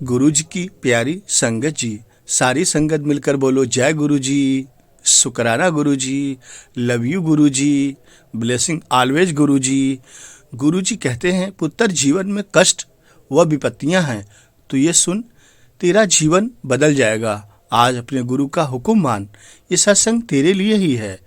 गुरु जी की प्यारी संगत जी, सारी संगत मिलकर बोलो जय गुरु जी, शुक्राना गुरु जी, love you Guru ji, blessing always गुरु जी। गुरु जी कहते हैं पुत्र जीवन में कष्ट व विपत्तियां हैं, तो ये सुन तेरा जीवन बदल जाएगा। आज अपने गुरु का हुक्म मान, ये सत्संग तेरे लिए ही है।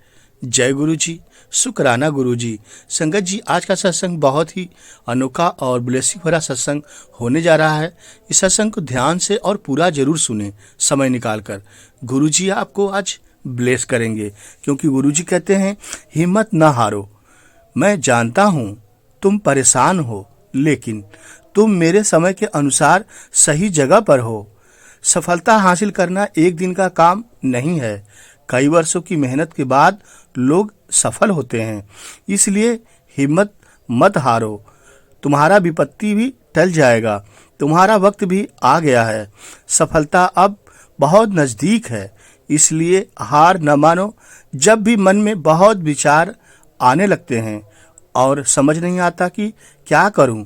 जय गुरु जी, शुक्राना गुरु जी। संगत जी, आज का सत्संग बहुत ही अनोखा और ब्लेसिंग भरा सत्संग होने जा रहा है। इस सत्संग को ध्यान से और पूरा जरूर सुने, समय निकाल कर। गुरु जी आपको आज ब्लेस करेंगे, क्योंकि गुरु जी कहते हैं हिम्मत ना हारो। मैं जानता हूँ तुम परेशान हो, लेकिन तुम मेरे समय के अनुसार सही जगह पर हो। सफलता हासिल करना एक दिन का काम नहीं है, कई वर्षों की मेहनत के बाद लोग सफल होते हैं। इसलिए हिम्मत मत हारो, तुम्हारा विपत्ति भी टल जाएगा, तुम्हारा वक्त भी आ गया है। सफलता अब बहुत नज़दीक है, इसलिए हार न मानो। जब भी मन में बहुत विचार आने लगते हैं और समझ नहीं आता कि क्या करूं,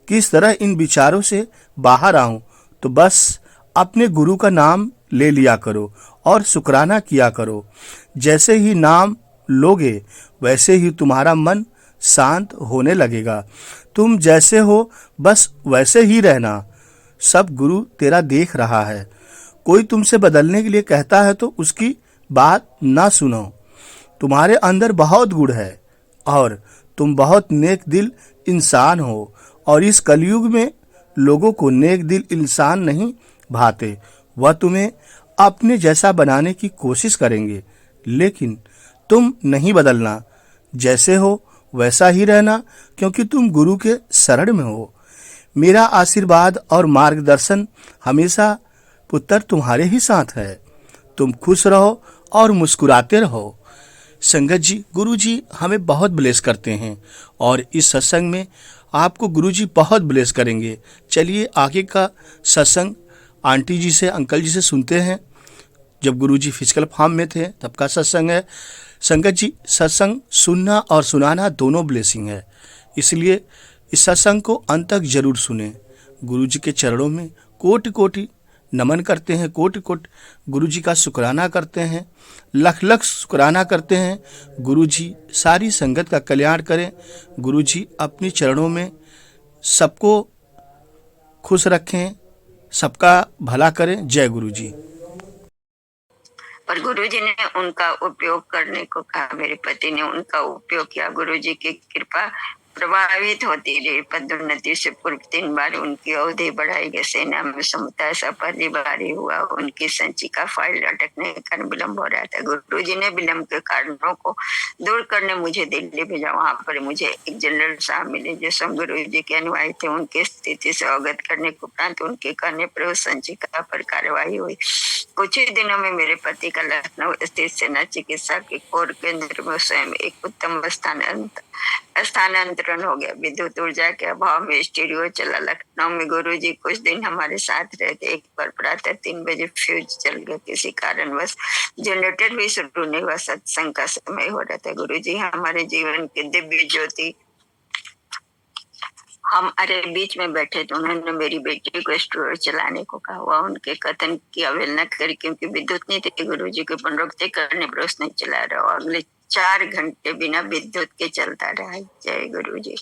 किस तरह इन विचारों से बाहर आऊं, तो बस अपने गुरु का नाम ले लिया करो और शुक्राना किया करो। जैसे ही नाम लोगे वैसे ही तुम्हारा मन शांत होने लगेगा। तुम जैसे हो बस वैसे ही रहना। सब गुरु तेरा देख रहा है। कोई तुमसे बदलने के लिए कहता है तो उसकी बात ना सुनो। तुम्हारे अंदर बहुत गुण है और तुम बहुत नेक दिल इंसान हो, और इस कलयुग में लोगों को नेक दिल इंसान नहीं भाते। वह तुम्हें अपने जैसा बनाने की कोशिश करेंगे, लेकिन तुम नहीं बदलना। जैसे हो वैसा ही रहना, क्योंकि तुम गुरु के शरण में हो। मेरा आशीर्वाद और मार्गदर्शन हमेशा पुत्र तुम्हारे ही साथ है। तुम खुश रहो और मुस्कुराते रहो। संगत जी, गुरु जी हमें बहुत ब्लेस करते हैं और इस सत्संग में आपको गुरु जी बहुत ब्लेस करेंगे। चलिए आगे का सत्संग आंटी जी से, अंकल जी से सुनते हैं। जब गुरु जी फिजिकल फॉर्म में थे तब का सत्संग है। संगत जी, सत्संग सुनना और सुनाना दोनों ब्लेसिंग है, इसलिए इस सत्संग को अंत तक जरूर सुने। गुरु जी के चरणों में कोटि कोटि नमन करते हैं, कोटि कोटि गुरु जी का शुक्राना करते हैं, लख लख शुक्राना करते हैं। गुरु जी सारी संगत का कल्याण करें। गुरु जी अपने चरणों में सबको खुश रखें, सबका भला करें। जय गुरु जी। पर गुरुजी ने उनका उपयोग करने को कहा। मेरे पति ने उनका उपयोग किया। गुरुजी की कृपा प्रभावित होती रही। पदोन्नति से पूर्व 3 बार उनकी अवधि बढ़ाई गई। सेना में समता ऐसा पहली बार ही हुआ। उनकी संचिका फाइल अटकने के कारण विलम्ब हो रहा था। गुरुजी ने विलम्ब के कारणों को दूर करने मुझे दिल्ली भेजा। वहां पर मुझे एक जनरल साहब मिले जो सब गुरुजी के अनुयायी थे। उनकी स्थिति से अवगत करने के उपरांत उनके कहने पर उस संचिका पर कार्यवाही हुई। कुछ ही दिनों में मेरे पति का लखनऊ स्थित सेना चिकित्सा के कोर केंद्र में स्वयं एक उत्तम स्थानांतरण हो गया। विद्युत ऊर्जा के अभाव में स्टीरियो चला। लखनऊ में गुरुजी कुछ दिन हमारे साथ रहते। एक बार प्रातः 3 बजे फ्यूज चल गया। किसी कारणवश जनरेटर भी शुरू नहीं हुआ। सत्संग का समय हो रहा था। गुरुजी हमारे जीवन की दिव्य ज्योति। हम अरे बीच में बैठे तो उन्होंने मेरी बेटी को स्टोर चलाने को कहा। वह उनके कथन की अवहेलना करी, क्योंकि विद्युत नहीं थी। गुरुजी को पुनरुक्ति करने पर उसने चला रहा। अगले 4 घंटे बिना विद्युत के चलता रहा। जय गुरु जी।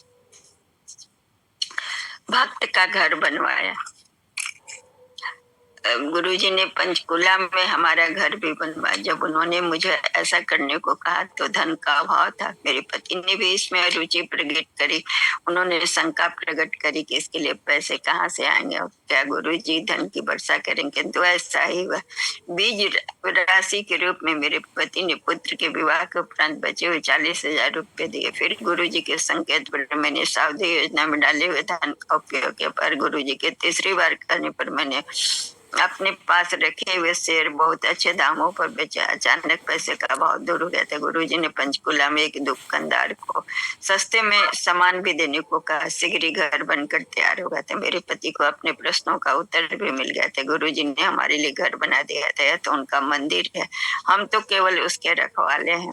भक्त का घर बनवाया। गुरुजी ने पंचकुला में हमारा घर भी बनवाया। जब उन्होंने मुझे ऐसा करने को कहा तो धन का अभाव था। मेरे पति ने भी इसमें रुचि प्रकट करी। उन्होंने शंका प्रकट करी कि इसके लिए पैसे कहाँ से आएंगे और क्या गुरुजी धन की वर्षा करेंगे। तो ऐसा ही हुआ। बीज राशि के रूप में मेरे पति ने पुत्र के विवाह के उपरांत बचे हुए 40,000 रुपए दिए। फिर गुरुजी के संकेत पर मैंने सावधि योजना में डाले हुए धन का उपयोग किया। पर गुरुजी के तीसरी बार करने पर मैंने अपने पास रखे हुए शेयर बहुत अच्छे दामों पर बेचे। अचानक पैसे का भाव दूर हो गया था। गुरुजी ने पंचकुला में एक दुकानदार को सस्ते में सामान भी देने को कहा। शीघ्र ही घर बनकर तैयार हो गया था। मेरे पति को अपने प्रश्नों का उत्तर भी मिल गया था। गुरुजी ने हमारे लिए घर बना दिया था। यह तो उनका मंदिर है, हम तो केवल उसके रखवाले हैं।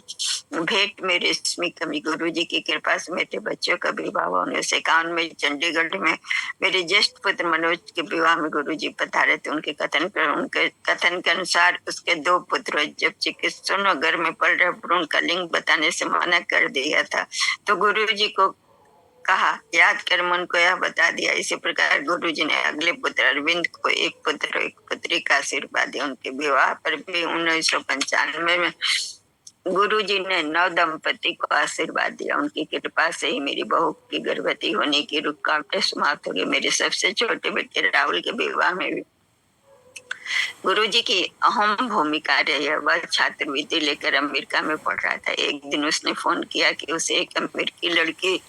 भेंट में रेशमी कमी। गुरुजी की कृपा से मेरे बच्चों का विवाह हुआ। 1951 में चंडीगढ़ में मेरे ज्येष्ठ पुत्र मनोज के विवाह में गुरुजी पधारे थे। उनके कथन के अनुसार उसके 2 पुत्र हुए। जब चिकित्सकों घर में पड़ रहे भ्रूण का लिंग बताने से मना कर दिया था तो गुरुजी को कहा याद कर मन को यह बता दिया। इसी प्रकार गुरुजी ने अगले पुत्र अरविंद को एक पुत्र एक पुत्री का आशीर्वाद दिया। उनके विवाह पर भी 1995 में गुरुजी ने नव दंपति को आशीर्वाद दिया। उनकी कृपा से ही मेरी बहू की गर्भवती होने की रुकावटें समाप्त हो गई। मेरे सबसे छोटे बेटे राहुल के विवाह में भी गुरुजी की अहम भूमिका रही है। वह छात्रवृत्ति लेकर अमेरिका में पढ़ रहा था। एक दिन उसने फोन किया कि उसे एक अमेरिकी लड़की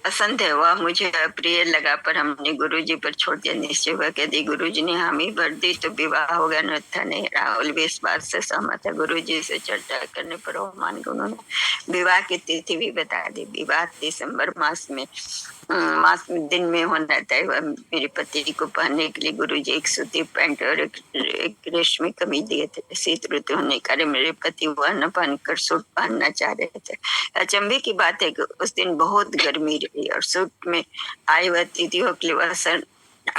पसंद है। वह मुझे अप्रिय लगा, पर हमने गुरुजी पर छोड़ दिया। निश्चय हुआ कि यदि गुरुजी ने हामी भर दी तो विवाह होगा, अन्यथा नहीं। राहुल भी इस बात से सहमत है। गुरुजी से चर्चा करने पर मान उन्होंने विवाह की तिथि भी बता दी। विवाह दिसंबर मास में दिन में होना तय हुआ। मेरे पति को पहनने के लिए गुरुजी एक सूती पैंट और एक रेशमी कमीज दिए थे। शीत ऋतु होने के कारण मेरे पति वह न पहनकर सूट पहनना चाह रहे थे। अचंभे की बात है कि उस दिन बहुत गर्मी रही और सूट में आए हुए अतिथियों के लिए वह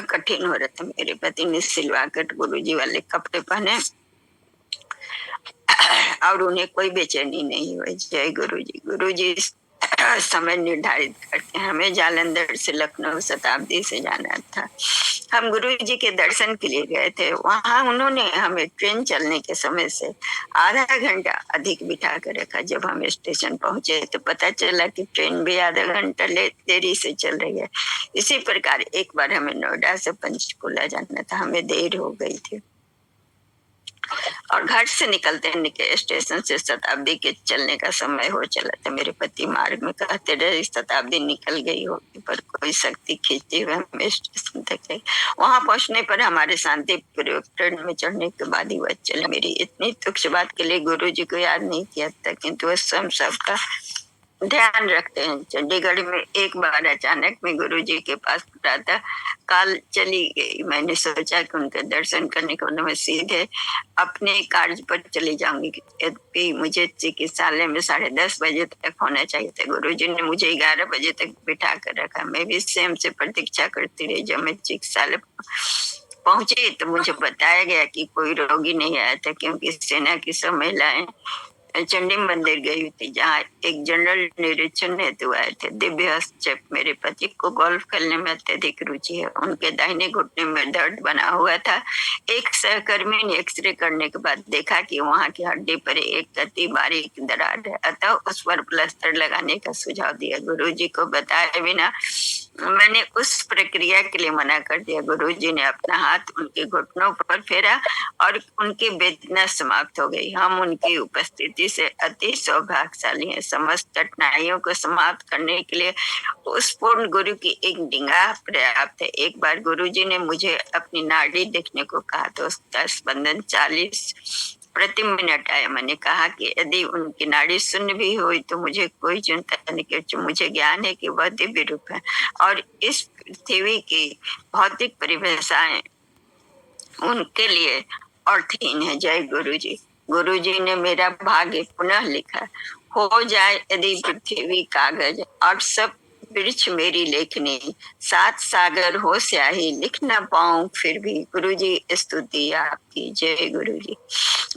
कठिन हो रहा था। मेरे पति ने सिलवा कर गुरुजी वाले कपड़े पहने और उन्हें कोई बेचैनी नहीं हुई। जय गुरुजी। गुरुजी समय निर्धारित करके हमें जालंधर से लखनऊ शताब्दी से जाना था। हम गुरुजी के दर्शन के लिए गए थे। वहां उन्होंने हमें ट्रेन चलने के समय से आधा घंटा अधिक बिठा कर रखा। जब हम स्टेशन पहुंचे तो पता चला कि ट्रेन भी आधा घंटा देरी से चल रही है। इसी प्रकार एक बार हमें नोएडा से पंचकुला जाना था। हमें देर हो गई थी और घर से निकलते स्टेशन से शताब्दी के चलने का समय हो चला था। मेरे पति मार्ग में कहते रहे शताब्दी निकल गई होगी, पर कोई शक्ति खींचते हुए हम स्टेशन तक गए। वहां पहुंचने पर हमारे शांति पूर्वक ट्रेन में चढ़ने के बाद ही वह चले। मेरी इतनी तुच्छ बात के लिए गुरुजी को याद नहीं किया था, किंतु वह सबका ध्यान रखते हैं। चंडीगढ़ में एक बार अचानक मैं गुरुजी के पास प्रातः काल चली गई। मैंने सोचा कि उनके दर्शन करने के बाद मैं सीधे अपने कार्य पर चली जाऊंगी। यद्यपि मुझे चिकित्सालय में 10:30 बजे तक होना चाहिए था। गुरुजी ने मुझे 11 बजे तक बिठा कर रखा। मैं भी स्वयं से प्रतीक्षा करती रही। जब मैं चिकित्सालय पहुंची तो मुझे बताया गया कि कोई रोगी नहीं आया था, क्योंकि सेना की सब महिलाएं चंडी मंदिर गई थी, जहाँ एक जनरल निरीक्षण हेतु आए थे। दिव्य हस्तक्षेप। मेरे पति को गोल्फ खेलने में अत्यधिक रुचि है। उनके दाहिने घुटने में दर्द बना हुआ था। एक सहकर्मी ने एक्सरे करने के बाद देखा कि वहां की हड्डी पर एक अति बारीक दरार है, अतः उस पर प्लास्टर लगाने का सुझाव दिया। गुरुजी को बताए बिना मैंने उस प्रक्रिया के लिए मना कर दिया। गुरुजी ने अपना हाथ उनके घुटनों पर फेरा और उनकी वेदना समाप्त हो गई। हम उनकी उपस्थिति से अति सौभाग्यशाली हैं। समस्त कठिनाइयों को समाप्त करने के लिए उस पूर्ण गुरु की एक निगाह पर्याप्त है। एक बार गुरुजी ने मुझे अपनी नाड़ी देखने को कहा तो उसका स्पंदन 40 प्रति मिनट आया। मैंने कहा कि यदि उनकी नाड़ी शून्य भी हुई तो मुझे कोई चिंता नहीं, क्योंकि मुझे ज्ञान है कि वह दिव्य रूप है और इस पृथ्वी की भौतिक परिभाषाएं उनके लिए अर्थहीन है। जय गुरुजी। गुरुजी ने मेरा भाग्य पुनः लिखा। हो जाए यदि पृथ्वी कागज और सब वृक्ष मेरी लेखनी, 7 सागर हो स्याही लिख न पाऊं फिर भी। गुरुजी स्तुति आपकी। जय गुरुजी।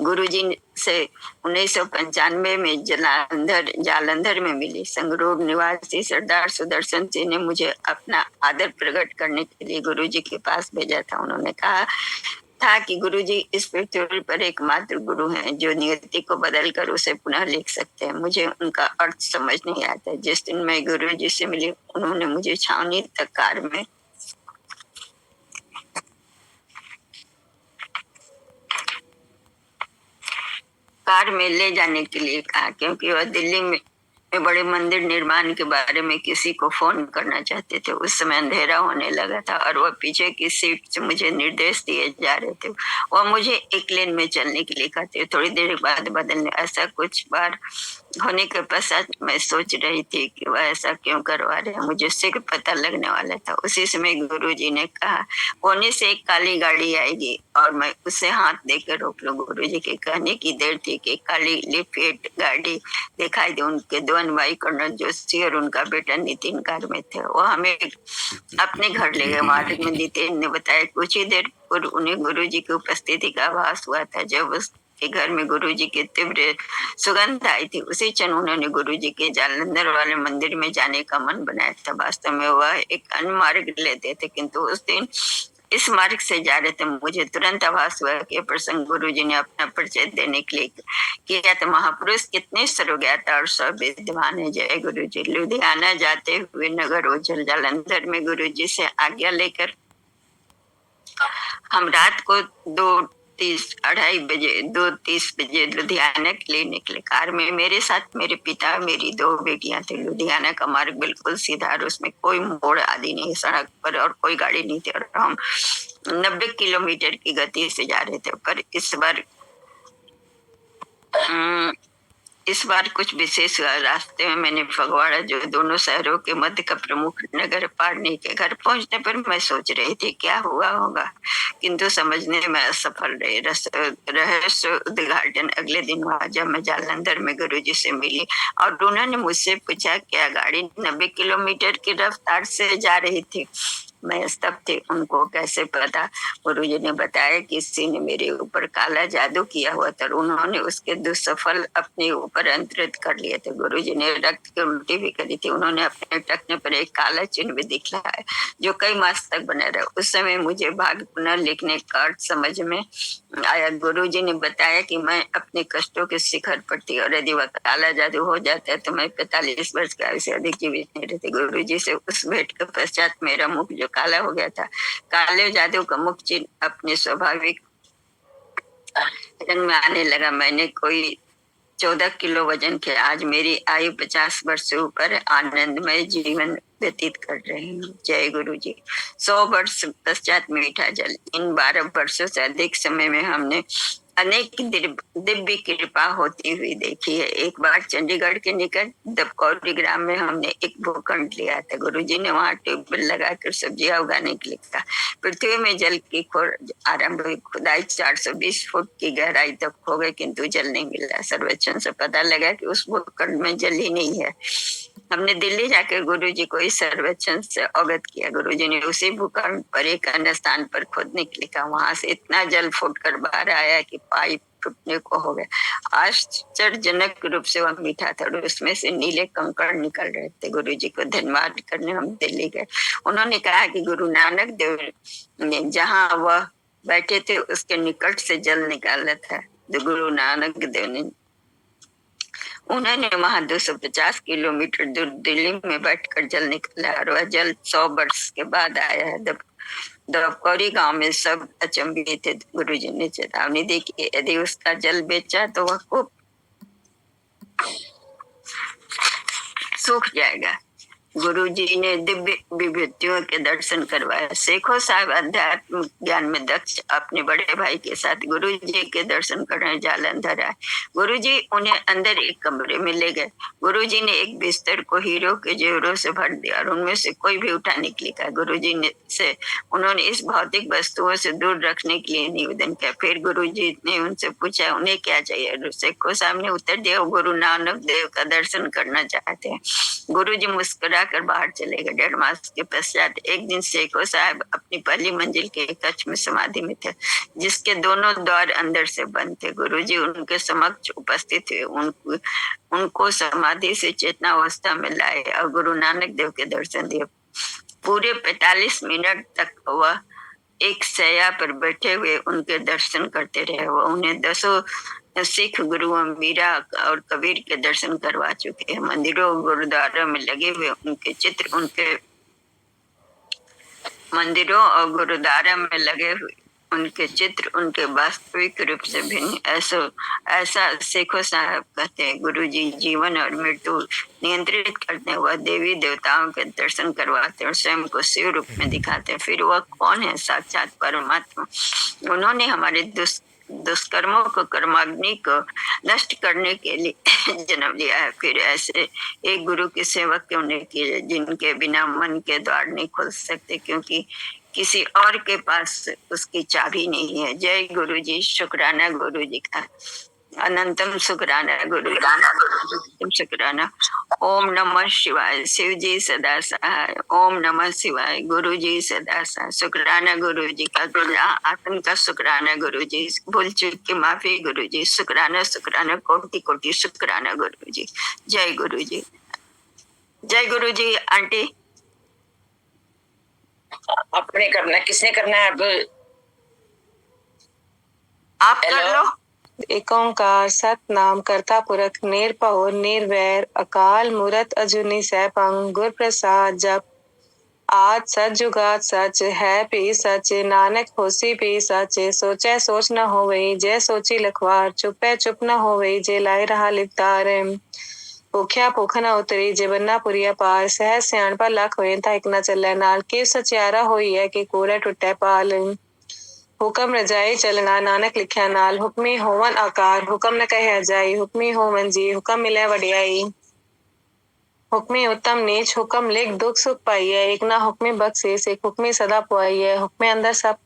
गुरुजी से 1995 में जालंधर में मिली। संगरूर निवासी सरदार सुदर्शन सिंह ने मुझे अपना आदर प्रकट करने के लिए गुरुजी के पास भेजा था। उन्होंने कहा था कि गुरुजी इस पृथ्वी पर एकमात्र गुरु हैं जो नियति को बदलकर उसे पुनः लिख सकते हैं। मुझे उनका अर्थ समझ नहीं आता। जिस दिन मैं गुरुजी से मिली उन्होंने मुझे छावनी तक कार में ले जाने के लिए कहा, क्योंकि वह दिल्ली में वे बड़े मंदिर निर्माण के बारे में किसी को फोन करना चाहते थे। उस समय अंधेरा होने लगा था और वह पीछे की सीट से मुझे निर्देश दिए जा रहे थे। वह मुझे एक लेन में चलने के लिए कहते, थोड़ी देर बाद बदलने। ऐसा कुछ बार होने के पश्चात मैं सोच रही थी कि वह ऐसा क्यों करवा रहे हैं, मुझे शीघ्र पता लगने वाला था। उसी समय गुरुजी ने कहा, कोने से एक काली गाड़ी आएगी और मैं उसे हाथ देकर रोक लूं। गुरुजी के कहने की देर थी कि काली लिफिट गाड़ी दिखाई दी। उनके दो अनुयायी कर्नल जोशी और उनका बेटा नितिन कार में थे। वो हमें अपने घर ले गए। मार्ग में नितिन ने बताया कुछ ही देर पूर्व उन्हें गुरुजी की उपस्थिति का आभास हुआ था। जब उसके घर में गुरुजी की तीव्र सुगंध आई थी, उसी क्षण उन्होंने गुरुजी के जालंधर वाले मंदिर में जाने का मन बनाया था। वास्तव में वह एक अन्य मार्ग लेते थे, किंतु उस दिन इस मार्ग से जा रहे थे। मुझे तुरंत आभास हुआ कि प्रसंग गुरुजी ने अपना परिचय देने के लिए किया था। महापुरुष कितने सर्वज्ञात और सब विद्वान है। जय गुरुजी। लुधियाना जाते हुए नगर ओझल जालंधर में गुरुजी से आज्ञा लेकर हम रात को 2:30 बजे लुधियाना के लिए निकले। कार में मेरे साथ मेरे पिता, मेरी 2 बेटियां थी। लुधियाना का मार्ग बिल्कुल सीधा और उसमें कोई मोड़ आदि नहीं, सड़क पर और कोई गाड़ी नहीं थी और हम 90 किलोमीटर की गति से जा रहे थे। पर इस बार कुछ विशेष हुआ। रास्ते में मैंने फगवाड़ा, जो दोनों शहरों के मध्य का प्रमुख नगर, पार नहीं किया। घर पहुंचने पर मैं सोच रही थी क्या हुआ होगा, किंतु समझने में असफल रही। रहस्य उद्घाटन अगले दिन हुआ जब मैं जालंधर में गुरुजी से मिली और उन्होंने मुझसे पूछा क्या गाड़ी 90 किलोमीटर की रफ्तार से जा रही थी। मैं स्तब्ध थी, उनको कैसे पता। गुरुजी ने बताया किसी ने मेरे ऊपर काला जादू किया हुआ था, उन्होंने उसके दुष्फल अपने ऊपर अंतरित कर लिए थे। गुरुजी ने रक्त की उल्टी भी करी थी। उन्होंने अपने टखने पर एक काला चिन्ह भी दिखलाया जो कई मास तक बना रहा। उस समय मुझे भाग्य पुनः लिखने का अर्थ समझ में आया। गुरुजी ने बताया कि मैं अपने कष्टों के शिखर पर थी और यदि वह काला जादू हो जाता है तो मैं 45 वर्ष का आयु से अधिक जीवित नहीं रहती। गुरुजी से उस भेंट के पश्चात मेरा मुख जो काला हो गया था, काले जादू का मुख चिन्ह अपने स्वाभाविक रंग में आने लगा। मैंने कोई 14 किलो वजन के आज मेरी आयु 50 वर्ष से ऊपर आनंदमय जीवन व्यतीत कर रहे हैं। जय गुरु जी। 100 वर्ष पश्चात मीठा जल। इन 12 वर्षों से अधिक समय में हमने अनेक दिव्य कृपा होती हुई देखी है। एक बार चंडीगढ़ के निकट दबकौरी ग्राम में हमने एक भूखंड लिया था। गुरुजी ने वहां ट्यूबवेल लगाकर सब्जियां उगाने के लिए कहा। पृथ्वी में जल की खोज आरंभ हुई। खुदाई 420 फुट की गहराई तक हो गई, किंतु जल नहीं मिला। सर्वेक्षण से पता लगा कि उस भूखंड में जल ही नहीं है। हमने दिल्ली जाकर गुरुजी को इस सर्वेक्षण से अवगत किया। गुरुजी ने उसी भूखंड पर एक अन्य स्थान पर खोदने के लिए कहा। वहां से इतना जल फूटकर बाहर आया कि पाइप टूटने को हो गया। आश्चर्यजनक रूप से वह मीठा था और उसमें से नीले कंकड़ निकल रहे थे। गुरुजी को धन्यवाद करने हम दिल्ली गए। उन्होंने कहा कि गुरु नानक देव ने जहाँ वह बैठे थे उसके निकट से जल निकाला था। तो गुरु नानक देव ने उन्होंने वहां 250 किलोमीटर दूर दिल्ली में बैठकर जल निकाला और वह जल 100 वर्ष के बाद आया है। दबकौरी गांव में सब अचंभित थे। गुरुजी ने चेतावनी दी कि यदि उसका जल बेचा तो वह खूब सूख जाएगा। गुरुजी ने दिव्य विभूतियों के दर्शन करवाए। शेखो साहब अध्यात्म ज्ञान में दक्ष अपने बड़े भाई के साथ गुरुजी के दर्शन करने जालंधर आए। गुरुजी उन्हें अंदर एक कमरे में ले गए। गुरुजी ने एक बिस्तर को हीरो के जेवरों से भर दिया और उनमें से कोई भी उठाने के लिए कहा। गुरुजी ने से उन्होंने इस भौतिक वस्तुओं से दूर रखने के लिए निवेदन किया। फिर गुरुजी ने उनसे पूछा उन्हें क्या चाहिए। शेखो साहब ने उत्तर दिया गुरु नानक देव का दर्शन करना चाहते हैं। गुरुजी मुस्कुरा कर बाहर चले गए। 1.5 मास के पश्चात एक दिन शेखो साहब अपनी पहली मंजिल के कक्ष में समाधि में थे, जिसके दोनों द्वार अंदर से बंद थे। गुरुजी उनके समक्ष उपस्थित हुए, उनको समाधि से चेतना अवस्था में लाए और गुरु नानक देव के दर्शन दिए। पूरे 45 मिनट तक वह एक शैया पर बैठे हुए उनके दर्शन करते रहे। वह उन्हें 10 सिख गुरुओं मीरा और कबीर के दर्शन करवा चुके हैं। मंदिरों गुरुद्वारों में लगे हुए उनके चित्र मंदिरों और गुरुद्वारा में लगे हुए उनके चित्र उनके वास्तविक रूप से भिन्न। ऐसा शेखो साहब कहते हैं, गुरु जी जीवन और मृत्यु नियंत्रित करते हैं। वह देवी देवताओं के दर्शन करवाते और स्वयं को शिव रूप में दिखाते हैं। फिर वह कौन है? साक्षात परमात्मा। उन्होंने हमारे दुष्कर्मों को, कर्माग्नि को नष्ट करने के लिए जन्म लिया है। फिर ऐसे एक गुरु की सेवा क्यों नहीं की, जिनके बिना मन के द्वार नहीं खोल सकते, क्योंकि किसी और के पास उसकी चाबी नहीं है। जय गुरु जी, शुक्राना गुरु जी का, अनंतम शुक्राना गुरु जी, शुक्राना। ओम नमः शिवाय, शिव जी सदा सहाय। ओम नमः शिवाय, गुरु जी सदा सहाय। शुक्राना गुरु जी का, आत्म का शुक्राना गुरु जी, भूल चूक की माफी गुरु जी, शुक्राना शुक्राना, कोटि कोटि शुक्राना गुरु जी। जय गुरु जी, जय गुरु जी। आंटी अपने करना, किसने करना है अब? आप कर लो। एक ओंकार सतनाम करता पुरख निरभउ निर्वैर अकाल मूरत अजूनी सैभं गुर प्रसाद जप। आज सच जुगात सच है भी सच, नानक होसी भी सच। सोचे सोच न होवई, जय सोची लखवार। चुपे चुप न होवई, जे लाई रहा लिपतार। भूख्या भूख न उतरी, जे बन्ना पुरिया पार। सहज सियाणपा लख होए, ता एक न चलै नाल। के सचियारा होई है, कि कोरे टुटे पाल। हुक्म रजाई चलना, नानक लिख्या नाल। हुक्मी होवन आकार, हुक्म न कहे जाई। हुक्मी होवन जी, हुक्म मिले वडियाई। हुक्मी उत्तम नीच, हुक्म लिख दुख सुख पाइए। एक ना हुक्मी बख्शीस, एक हुक्मी सदा पुआइए। हुक्मे अंदर सब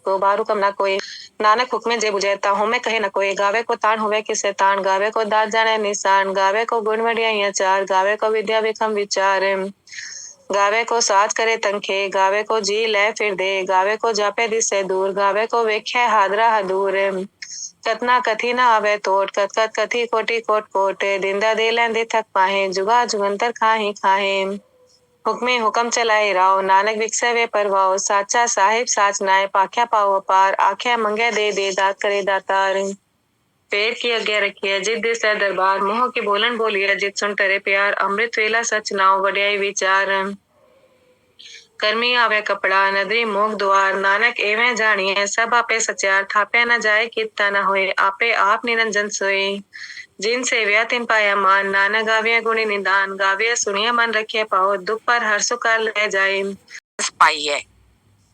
को बार हुक्म ना कोई। नानक हुक्मे जे बुझेता, होमे कहे न कोई। गावे को तान होवे किसे तान, गावे को दात जाने निशान। गावे को गुण वडियाइयां चार, गावे को विद्या विक्रम विचार। गावे को साज करे तंखे, गावे को जी ले फिर दे। गावे को जापे दिसे दूर, गावे को वेख्या हादरा हदूर। कतना कथी ना आवे तोट, कत कत कथी कोटि कोट कोट। दिंदा दे लेंदे थक पाहे, जुगा जुगंतर खाही खाहे। हुक्मे हुक्म चलाए राव, नानक विकसे वे परवाओ। साचा साहिब साच नाय, पाख्या पाओ अपार। आख्या मंगे दे दात करे दातार। पेड़ की आज्ञा रखिए, जित दिस है दरबार। मोह के बोलन बोलिए, जित सुन करे प्यार। अमृत वेला सच नाव, वड्याई विचार। कर्मी आवे कपड़ा, नदरी मोग द्वार। नानक एवें जानिए, सब आपे सचार। थापे न जाए कित्ता न होए, आपे आप निरंजन सोए। जिन सेव्या तिन पाया मान, नानक गाविया गुणी निदान। गाविया सुनिया मन रखिए पाओ, दुख पर हर सुकार ले जाए। पाई है।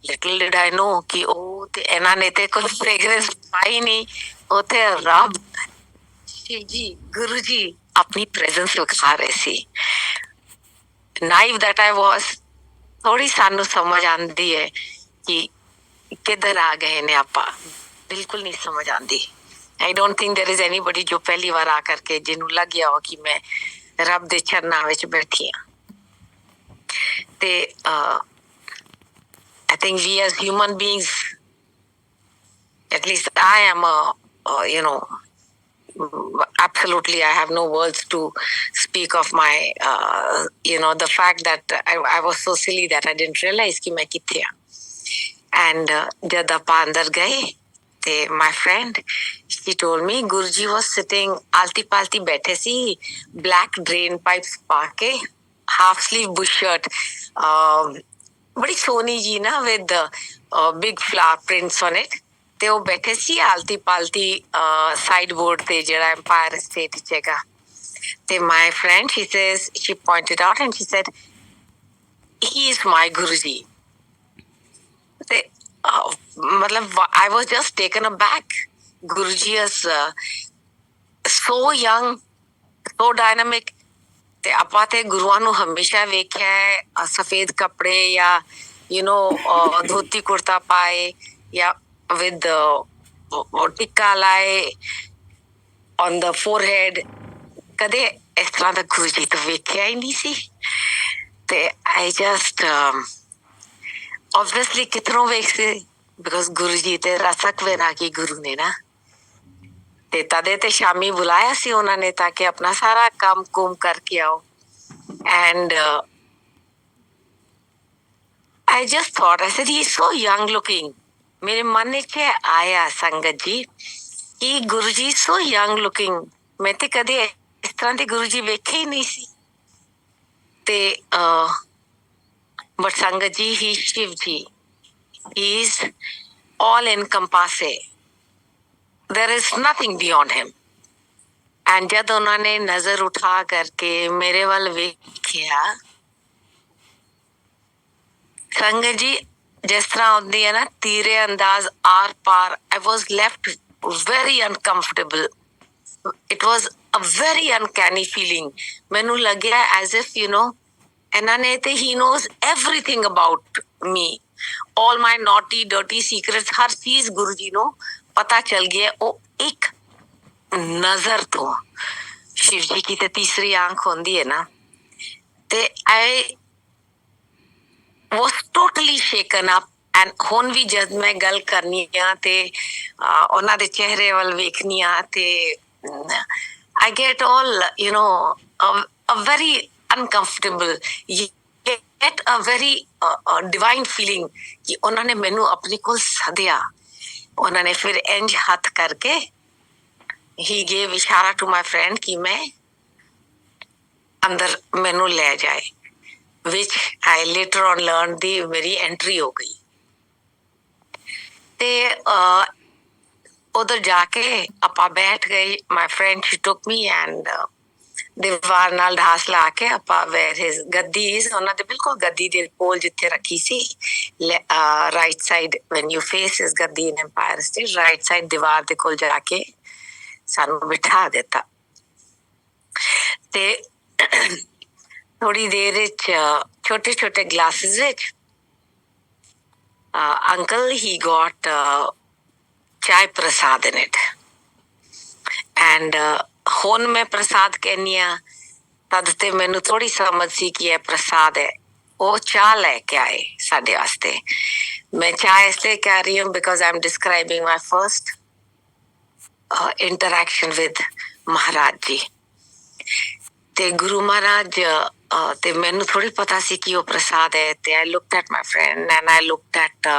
लिटिल डिड आई नो कि ਉਹ ਤੇ ਇਹਨਾਂ ਨੇ ਤੇ ਕੋਈ ਫ੍ਰੈਗਰੈਂਸ ਪਾਈ ਨਹੀਂ, ਉਥੇ ਰੱਬ शिव जी, गुरु जी अपनी प्रेजेंस दिखा रहे सी। नाइव दैट आई वाज, थोड़ी सानू समझ आंदी है कि किधर आ गए ने आपा, बिल्कुल नहीं समझ आंदी। I don't think there is anybody जो पहली बार आकर के जिन्हों लग गया हो कि मैं रब दे चरनां विच बैठी हां। ते I think we as human beings, at least I am absolutely, I have no words to speak of my the fact that I was so silly that I didn't realize कि मैं किथे हां। And जब ਆਪਾਂ अंदर गए ते my friend, she told me Guruji was sitting आलती पालती बैठे सी, black drain pipes पाके, half sleeve bush shirt, बड़ी सोनी जी ना with big flower prints on it। ਤੇ ਉਹ ਬੈਠੇ ਸੀ ਆਲਤੀ ਪਾਲਤੀ ਸਾਈਡ ਬੋਰਡ ਤੇ ਜਿਹੜਾ ਐਮਪਾਇਰ ਸਟੇਟ ਚ ਹੈਗਾ। ਤੇ my friend, she pointed out and she said, he is my Guruji। ਤੇ मतलब I was just taken aback। Guruji is so young, so dynamic। ਤੇ ਆਪਾਂ ਤੇ ਗੁਰੂਆਂ ਨੂੰ ਹਮੇਸ਼ਾ ਵੇਖਿਆ ਹੈ ਸਫੇਦ ਕੱਪੜੇ ਜਾਂ ਧੋਤੀ ਕੁੜਤਾ ਪਾਏ ਜਾਂ with tikka laye on the forehead। ਕਦੇ ਇਸ ਤਰ੍ਹਾਂ ਦਾ ਗੁਰੂ ਜੀ ਤਾਂ ਵੇਖਿਆ ਹੀ ਨਹੀਂ ਸੀ। ਤੇ I just obviously ਕਿੱਥੋਂ ਵੇਖਦੇ, because ਗੁਰੂ ਜੀ ਤੇ ਰਸਕ ਵੈਰਾਗੀ ਗੁਰੂ ਨੇ ਨਾ। ਤੇ ਤਦੇ ਤੇ ਸ਼ਾਮੀ ਬੁਲਾਇਆ ਸੀ ਉਹਨਾਂ ਨੇ ਤਾਂ ਕਿ ਆਪਣਾ ਸਾਰਾ ਕੰਮ ਕੁਮ ਕਰਕੇ ਆਓ। And I just thought, I said, he is so young looking। मेरे मन ਵਿੱਚ ਆਇਆ ਸੰਗਤ ਜੀ ਕਿ Guru ji so young looking, ਮੈਂ ਤੇ ਕਦੇ ਇਸ ਤਰ੍ਹਾਂ ਦੇ ਗੁਰੂ ਜੀ ਵੇਖੇ ਹੀ ਨਹੀਂ ਸੀ। ਤੇ ਬਟ ਸੰਗਤ ਜੀ, he Shiv ji, He is all encompassing. There is nothing beyond him. And जब उन्होंने नजर उठा करके मेरे वाल वेखिया, संगत जी जिस तरह होती है ना तीरे अंदाज आर पार, I was left very uncomfortable. It was a very uncanny feeling. मैनू लग्या as if ਇਹਨਾਂ ਨੇ ਤੇ he knows everything about me, all my naughty dirty secrets, ਹਰ ਚੀਜ਼ ਗੁਰੂ ਜੀ ਨੂੰ ਪਤਾ ਚੱਲ ਗਿਆ ਉਹ ਇੱਕ ਨਜ਼ਰ ਤੋਂ। शिव जी की तो तीसरी आंख होती है ना, ते I was totally shaken up. And ਹੁਣ ਵੀ जब मैं गल करनी ਆ ਤੇ ਉਹਨਾਂ ਦੇ ਚਿਹਰੇ ਵੱਲ ਵੇਖਨੀ ਆ ਤੇ I get all a very uncomfortable yet a very divine feeling कि ਉਹਨਾਂ ਨੇ ਮੈਨੂੰ ਆਪਣੇ ਕੋਲ ਸੱਦਿਆ। ਉਹਨਾਂ ਨੇ ਫਿਰ ਇੰਜ ਹੱਥ ਕਰਕੇ he gave इशारा to my friend कि मैं अंदर मैनू ले जाए, which I later on learned दी मेरी एंट्री हो गई। ते उधर जाके अपा बैठ गए। my friend she took me and दीवार नाल ढास ला के अपा where his गद्दी is, ਉਹਨਾਂ ਦੇ ਬਿਲਕੁਲ ਗੱਦੀ ਦੇ ਕੋਲ ਜਿੱਥੇ ਰੱਖੀ ਸੀ, right side when you face his ਗੱਦੀ in Empire State, right side दीवार ਦੇ ਕੋਲ ਜਾ ਕੇ ਸਾਨੂੰ ਬਿਠਾ ਦਿੱਤਾ। ਤੇ ਥੋੜੀ ਦੇਰ ਵਿੱਚ ਛੋਟੇ ਛੋਟੇ ਗਲਾਸਿਸ ਵਿੱਚ uncle he got chai prasad in it and ਹੁਣ ਮੈਂ ਪ੍ਰਸਾਦ ਕਹਿੰਨੀ ਆ, ਤਦ ਤੇ ਮੈਨੂੰ ਥੋੜੀ ਸਮਝ ਸੀ ਕਿ ਇਹ ਪ੍ਰਸਾਦ ਹੈ। ਉਹ ਚਾਹ ਲੈ ਕੇ ਆਏ ਸਾਡੇ ਵਾਸਤੇ। ਮੈਂ ਚਾਹ ਇਸ ਲਈ ਕਹਿ ਰਹੀ ਹਾਂ because I'm describing my first interaction with महाराज जी। ते गुरु महाराज ते मैनू थोड़ी पता सी कि वो प्रसाद है। ते I looked at my friend and I looked at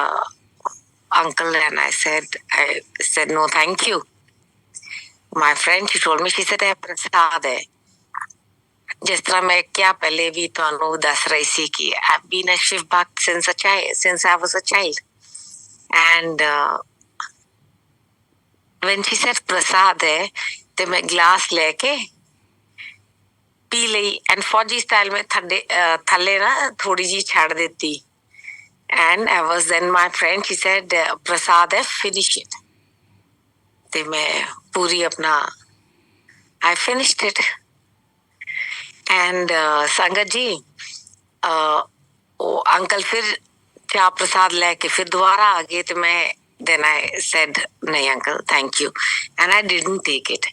uncle and I said no thank you। My friend she told me, she said है प्रसाद है। जिस तरह मैं क्या पहले भी ਤੁਹਾਨੂੰ ਦੱਸ ਰਹੀ ਸੀ कि I've been a Shiv Bhakt since I was a child and when she said प्रसाद है ते मैं ग्लास लेके पी ਲਈ and फौजी स्टाइल में थल्ले ना थोड़ी जी छाड़ देती and I was then my friend she said प्रसाद है finish it। ते मैं पूरी अपना I finished it and संगत जी वो अंकल फिर चाय प्रसाद लेके फिर दोबारा आ गए। तो मैं then I said नहीं uncle thank you and I didn't take it,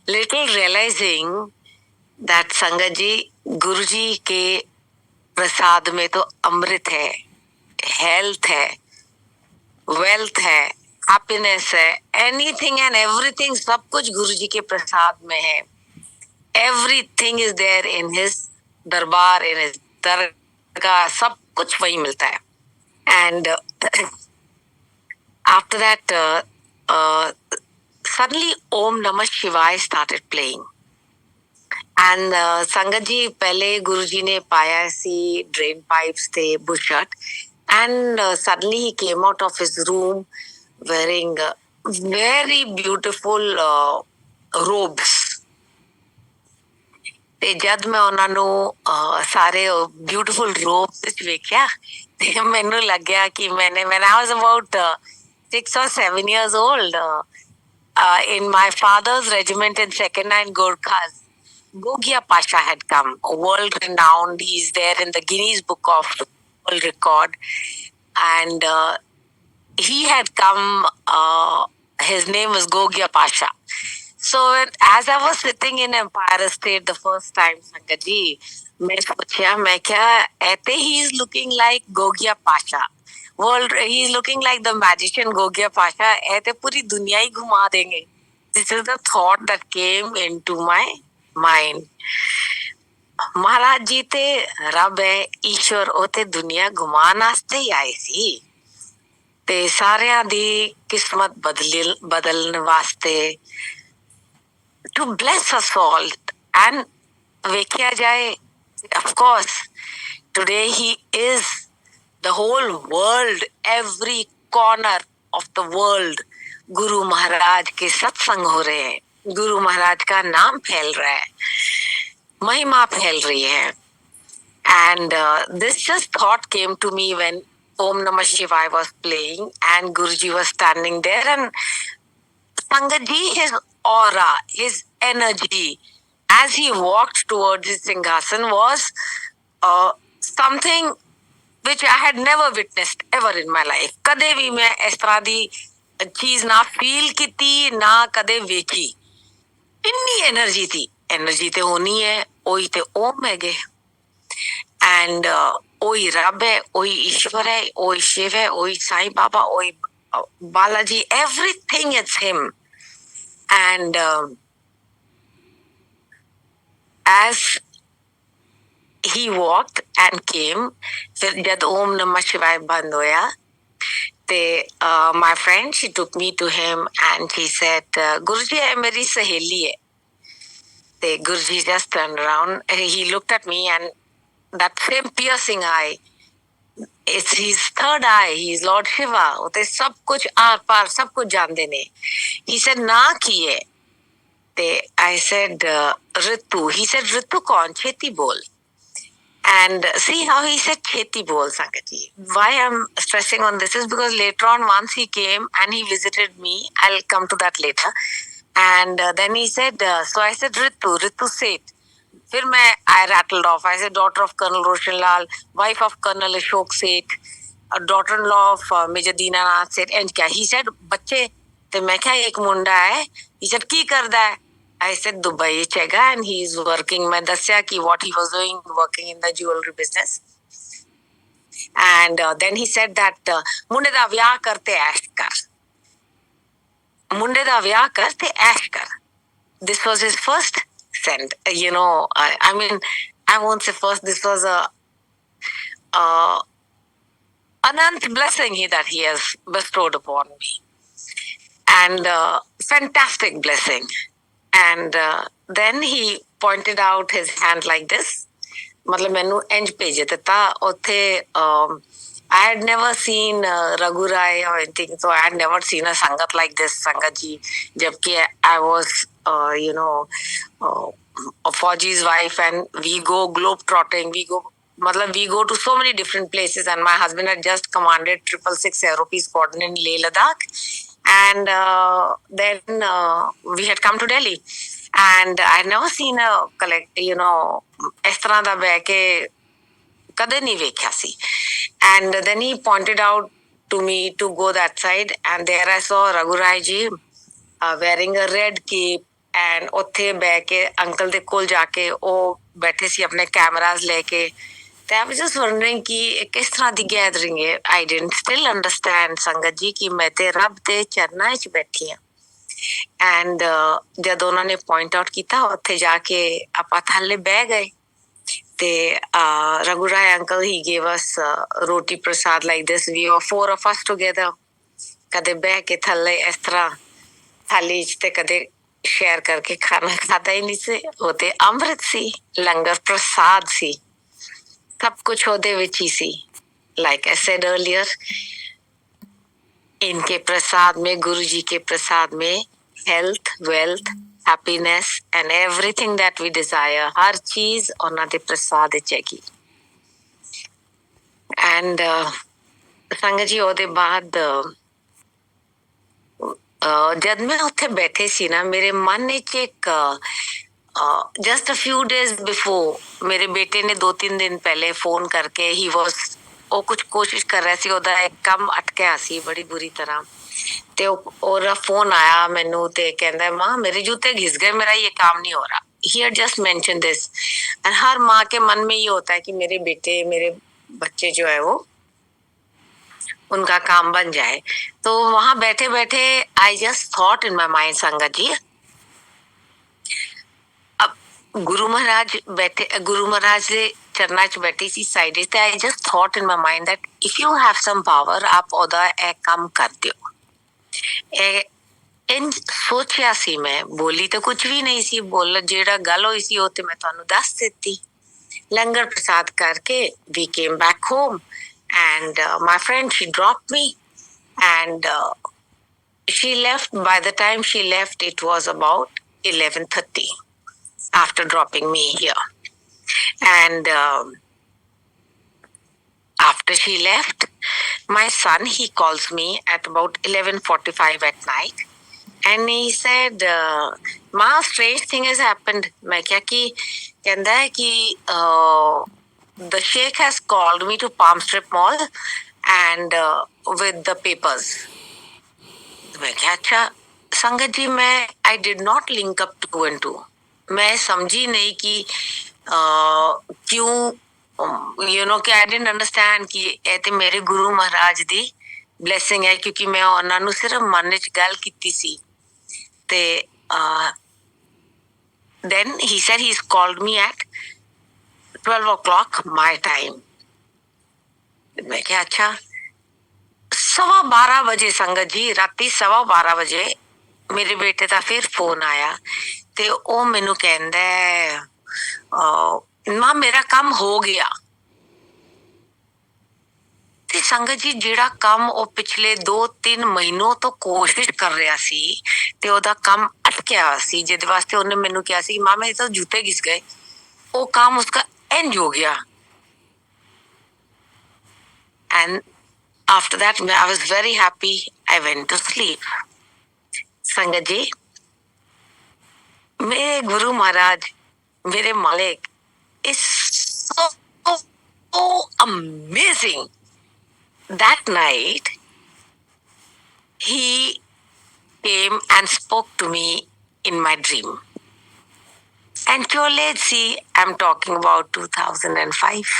little realizing that संगत जी गुरु जी के प्रसाद में तो अमृत है, हेल्थ है, वेल्थ है, हैप्पीनेस है, एनीथिंग एंड एवरीथिंग सब कुछ गुरु जी के प्रसाद में है। Everything is there in his दरबार, इन हिज दरगाह, सब कुछ वही मिलता है। And after that suddenly Om Namah Shivaya started playing and संगत जी पहले गुरु जी ने पाया सी drain pipes थे बुशट and suddenly he came out of his room wearing very beautiful robes। ਤੇ ਜਦ ਮੈਂ ਉਹਨਾਂ ਨੂੰ ਸਾਰੇ ਬਿਊਟੀਫੁਲ ਰੋਬਸ ਵਿੱਚ ਵੇਖਿਆ ਤੇ ਮੈਨੂੰ ਲੱਗਿਆ ਕਿ when I was about 6 or 7 years old in my father's regiment in 2nd Line Gorkhas, Gogia Pasha had come, world renowned. He's there in the Guinness Book of World Record and he had come, his name was Gogia Pasha। So as I was sitting in Empire State the first time, Sangat ji, मैं सोचा मैं क्या ऐते he is looking like Gogia Pasha, he is looking like the magician Gogia Pasha, ऐते पूरी दुनिया ही घुमा देंगे। This is the thought that came into my mind। महाराज जी ते रब है, ईश्वर ਉਹ ਤੇ ਦੁਨੀਆ ਘੁਮਾਉਣ ਵਾਸਤੇ ਹੀ ਆਏ ਸੀ ਤੇ ਸਾਰਿਆਂ ਦੀ ਕਿਸਮਤ ਬਦਲਣ ਵਾਸਤੇ to bless us all। and ਵੇਖਿਆ ਜਾਏ of course today he is the whole world, every corner of the world, Guru Maharaj के सत्संग हो रहे हैं, गुरु महाराज का नाम फैल रहा है, महिमा फैल रही है. And this just thought came to me when Om Namah Shivaya was playing and Guruji was standing there, and Sangatji, his aura, his energy as he walked towards his Singhasan was something which I had never witnessed ever in my life. कदे भी मैं इस तरह दी चीज ना feel की थी, ना कदे वेखी. इतनी एनर्जी थी. एनर्जी ते होनी है, ओही ते ओम है गे. And ओही रब है, ओही ईश्वर है, ओही शिव है, ओही साईं बाबा, ओही Balaji, everything is him. And as he walked and came, फिर जब ओम नमः शिवाय बंद होया, ते my friend, she took me to him and she said, गुरुजी है मेरी सहेली है. ते गुरुजी just turned around, he looked at me and that same piercing eye, it's his third eye, he is Lord Shiva. उते सब कुछ आर पार सब कुछ जानते ने. He said ना किए. ते I said Ritu. He said Ritu कौन? छेती बोल. And see how he said Cheti Bol, Sangatji. Why I'm stressing on this is because later on, once he came and he visited me, I'll come to that later. And then he said, so I said, Ritu Seth. Then I rattled off. I said, daughter of Colonel Roshan Lal, wife of Colonel Ashok Seth, a daughter-in-law of Major Dinanath Seth. And kya? He said, बच्चे, ते मैं क्या एक मुंडा है? He said, की करदा है? I said, Dubai chega, and he is working. मैं दस्या कि what he was doing, working in the jewelry business. And then he said that मुंडे दा व्याह करते ऐश कर. मुंडे दा व्याह करते ऐश कर. This was his first send. You know, I mean, I won't say first. This was a anant blessing that he has bestowed upon me, and fantastic blessing. And then he pointed out his hand like this. मतलब मैंने इंज भेजे था उथे. I had never seen Raghu Rai or anything, so I had never seen a sangat like this, Sangat ji. जबकि I was, Fauji's wife, and we go globe trotting. We go to so many different places, and my husband had just commanded 666 Aero Peace Squadron in Leh Ladakh. And then we had come to Delhi, and I had never seen a इस तरह दा bag के कदे नहीं वेख्या सी. And then he pointed out to me to go that side, and there I saw Raghu Rai ji wearing a red cape, and उत्थे bag के uncle दे कोल जाके वो बैठे सी अपने कैमरास लेके. I was just wondering कि किस तरह दी गैदरिंग है. I didn't still understand, संगत जी, कि मैं ते रब दे चरना विच बैठी हां. And जब उन्होंने पॉइंट आउट किया, उत्थे जाके आपां थल्ले बह गए. ते Raghu Rai uncle, he gave us roti prasad like this. We were 4 of us together. कदे बह के थल्ले इस तरह थाली च ते कदे शेयर करके खाना खाता ही नहीं से. होते अमृत सी, लंगर प्रसाद सी, सब कुछ होते विच ही सी. Like I said earlier, इनके प्रसाद में, गुरु जी के प्रसाद में health, wealth, happiness and everything that we desire, हर चीज उन्हां दे प्रसाद विच हैगी. And संगत जी, ओदे बाद जब मैं उत्थे बैठे सी ना, मेरे मन विच एक just a few days before, मेरे बेटे ने 2-3 दिन पहले फोन करके वो कुछ कोशिश कर रहा सी, ओदा एक काम अटकिया सी बड़ी बुरी तरह. ते ओरा फोन आया मैनू ते कहंदा, मां मेरे जूते घिस गए, मेरा ये काम नहीं हो रहा. He had just mentioned this. And हर माँ के मन में ये होता है कि मेरे बेटे, मेरे बच्चे जो है वो उनका काम बन जाए. तो वहां बैठे बैठे I just thought in my mind, संगत जी, अब गुरु महाराज से चरना च बैठी सी साइड से. I just thought in my mind that if you have some power, आप ओदा एक काम कर दियो. इन सोचिया सी, मैं बोली तो कुछ भी नहीं सी. बोल जेड़ा गल होई सी ओते मैं तुहानू दस देती. लंगर प्रसाद करके we came back home, And my friend, she dropped me, and she left. By the time she left, it was about 11:30 after dropping me here. And after she left, my son, he calls me at about 11:45 at night, and he said, "Ma, strange thing has happened." मैं क्या कि कहता है कि the sheikh has called me to Palm Strip Mall and with the papers. मैं क्या अच्छा संगत जी, मैं I did not link up 2 and 2. मैं समझी नहीं कि क्यों कि I didn't understand कि ਇਹ ਤੇ ਮੇਰੇ ਗੁਰੂ ਮਹਾਰਾਜ ਦੀ blessing ਹੈ, ਕਿਉਂਕਿ ਮੈਂ ਉਹਨਾਂ ਨੂੰ ਸਿਰਫ ਮਨ ਵਿੱਚ ਗੱਲ ਕੀਤੀ ਸੀ ਤੇ then he said he's called me at 12 o'clock my time. मैं क्या अच्छा 12:15 बजे संगत जी, राती 12:15 बजे ਮੇਰੇ ਬੇਟੇ ਦਾ ਫਿਰ ਫੋਨ ਆਇਆ ਤੇ ਉਹ ਮੈਨੂੰ ਕਹਿੰਦਾ ਮਾਂ ਮੇਰਾ ਕੰਮ ਹੋ ਗਿਆ। ਤੇ ਸੰਗਤ ਜੀ, ਜਿਹੜਾ ਕੰਮ ਉਹ ਪਿਛਲੇ 2-3 ਮਹੀਨੋਂ ਤੋਂ ਕੋਸ਼ਿਸ਼ ਕਰ ਰਿਹਾ ਸੀ ਤੇ ਉਹਦਾ ਕੰਮ ਅਟਕਿਆ ਸੀ, ਜਿਹਦੇ ਵਾਸਤੇ ਉਹਨੇ ਮੈਨੂੰ ਕਿਹਾ ਸੀ ਮਾਂ ਮੇਰੇ ਤਾਂ ਜੁੱਤੇ ਘਿਸ ਗਏ, ਉਹ ਕੰਮ ਉਸਕਾ ਇੰਜ ਹੋ ਗਿਆ। And after that, I was very happy. I went to sleep. संगत जी, मेरे गुरु महाराज, मेरे मालिक is so amazing. That night, he came and spoke to me in my dream. And let's see, I'm talking about 2005.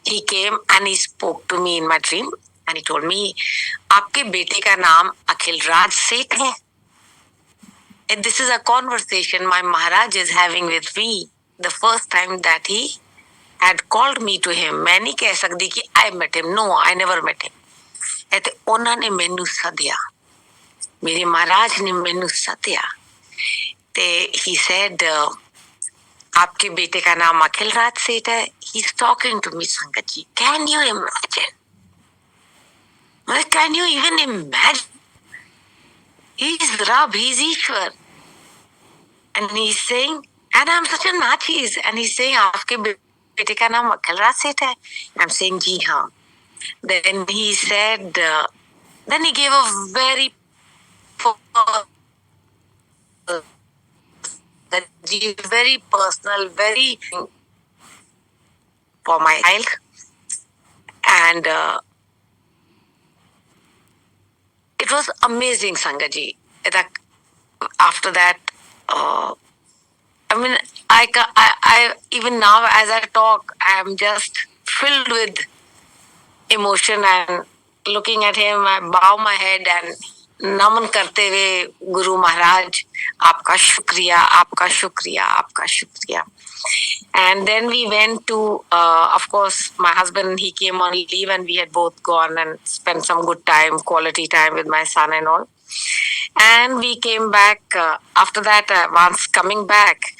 He came and he spoke to me in my dream and he told me, आपके बेटे का नाम अखिल राज सेठ है. And this is a conversation my Maharaj is having with me the first time that he had called me to him. मैं नहीं कह सकती कि I met him. No, I never met him. ਤੇ ਉਹਨਾਂ ਨੇ ਮੈਨੂੰ ਸੱਦਿਆ, ਮੇਰੇ ਮਹਾਰਾਜ ਨੇ ਮੈਨੂੰ ਸੱਦਿਆ ਤੇ he said, आपके बेटे का नाम अखिल राज सेठ है. He's talking to me, संगत जी. Can you imagine? Can you even imagine? He's Rab, he's Ishwar. And he's saying, and I'm such a nachis. And he's saying, आपके बेटे का नाम अखिल राज सेठ है. I'm saying, जी हाँ. Then he said, then he gave a very personal, very for my child. And it was amazing, Sangaji. That after that, I even now as I talk, I am just filled with emotion and looking at him, I bow my head and नमन करते हुए गुरु महाराज, आपका शुक्रिया, आपका शुक्रिया, आपका शुक्रिया. And then we went to, of course, my husband, he came on leave and we had both gone and spent some good time, quality time with my son and all. And we came back. After that, once coming back,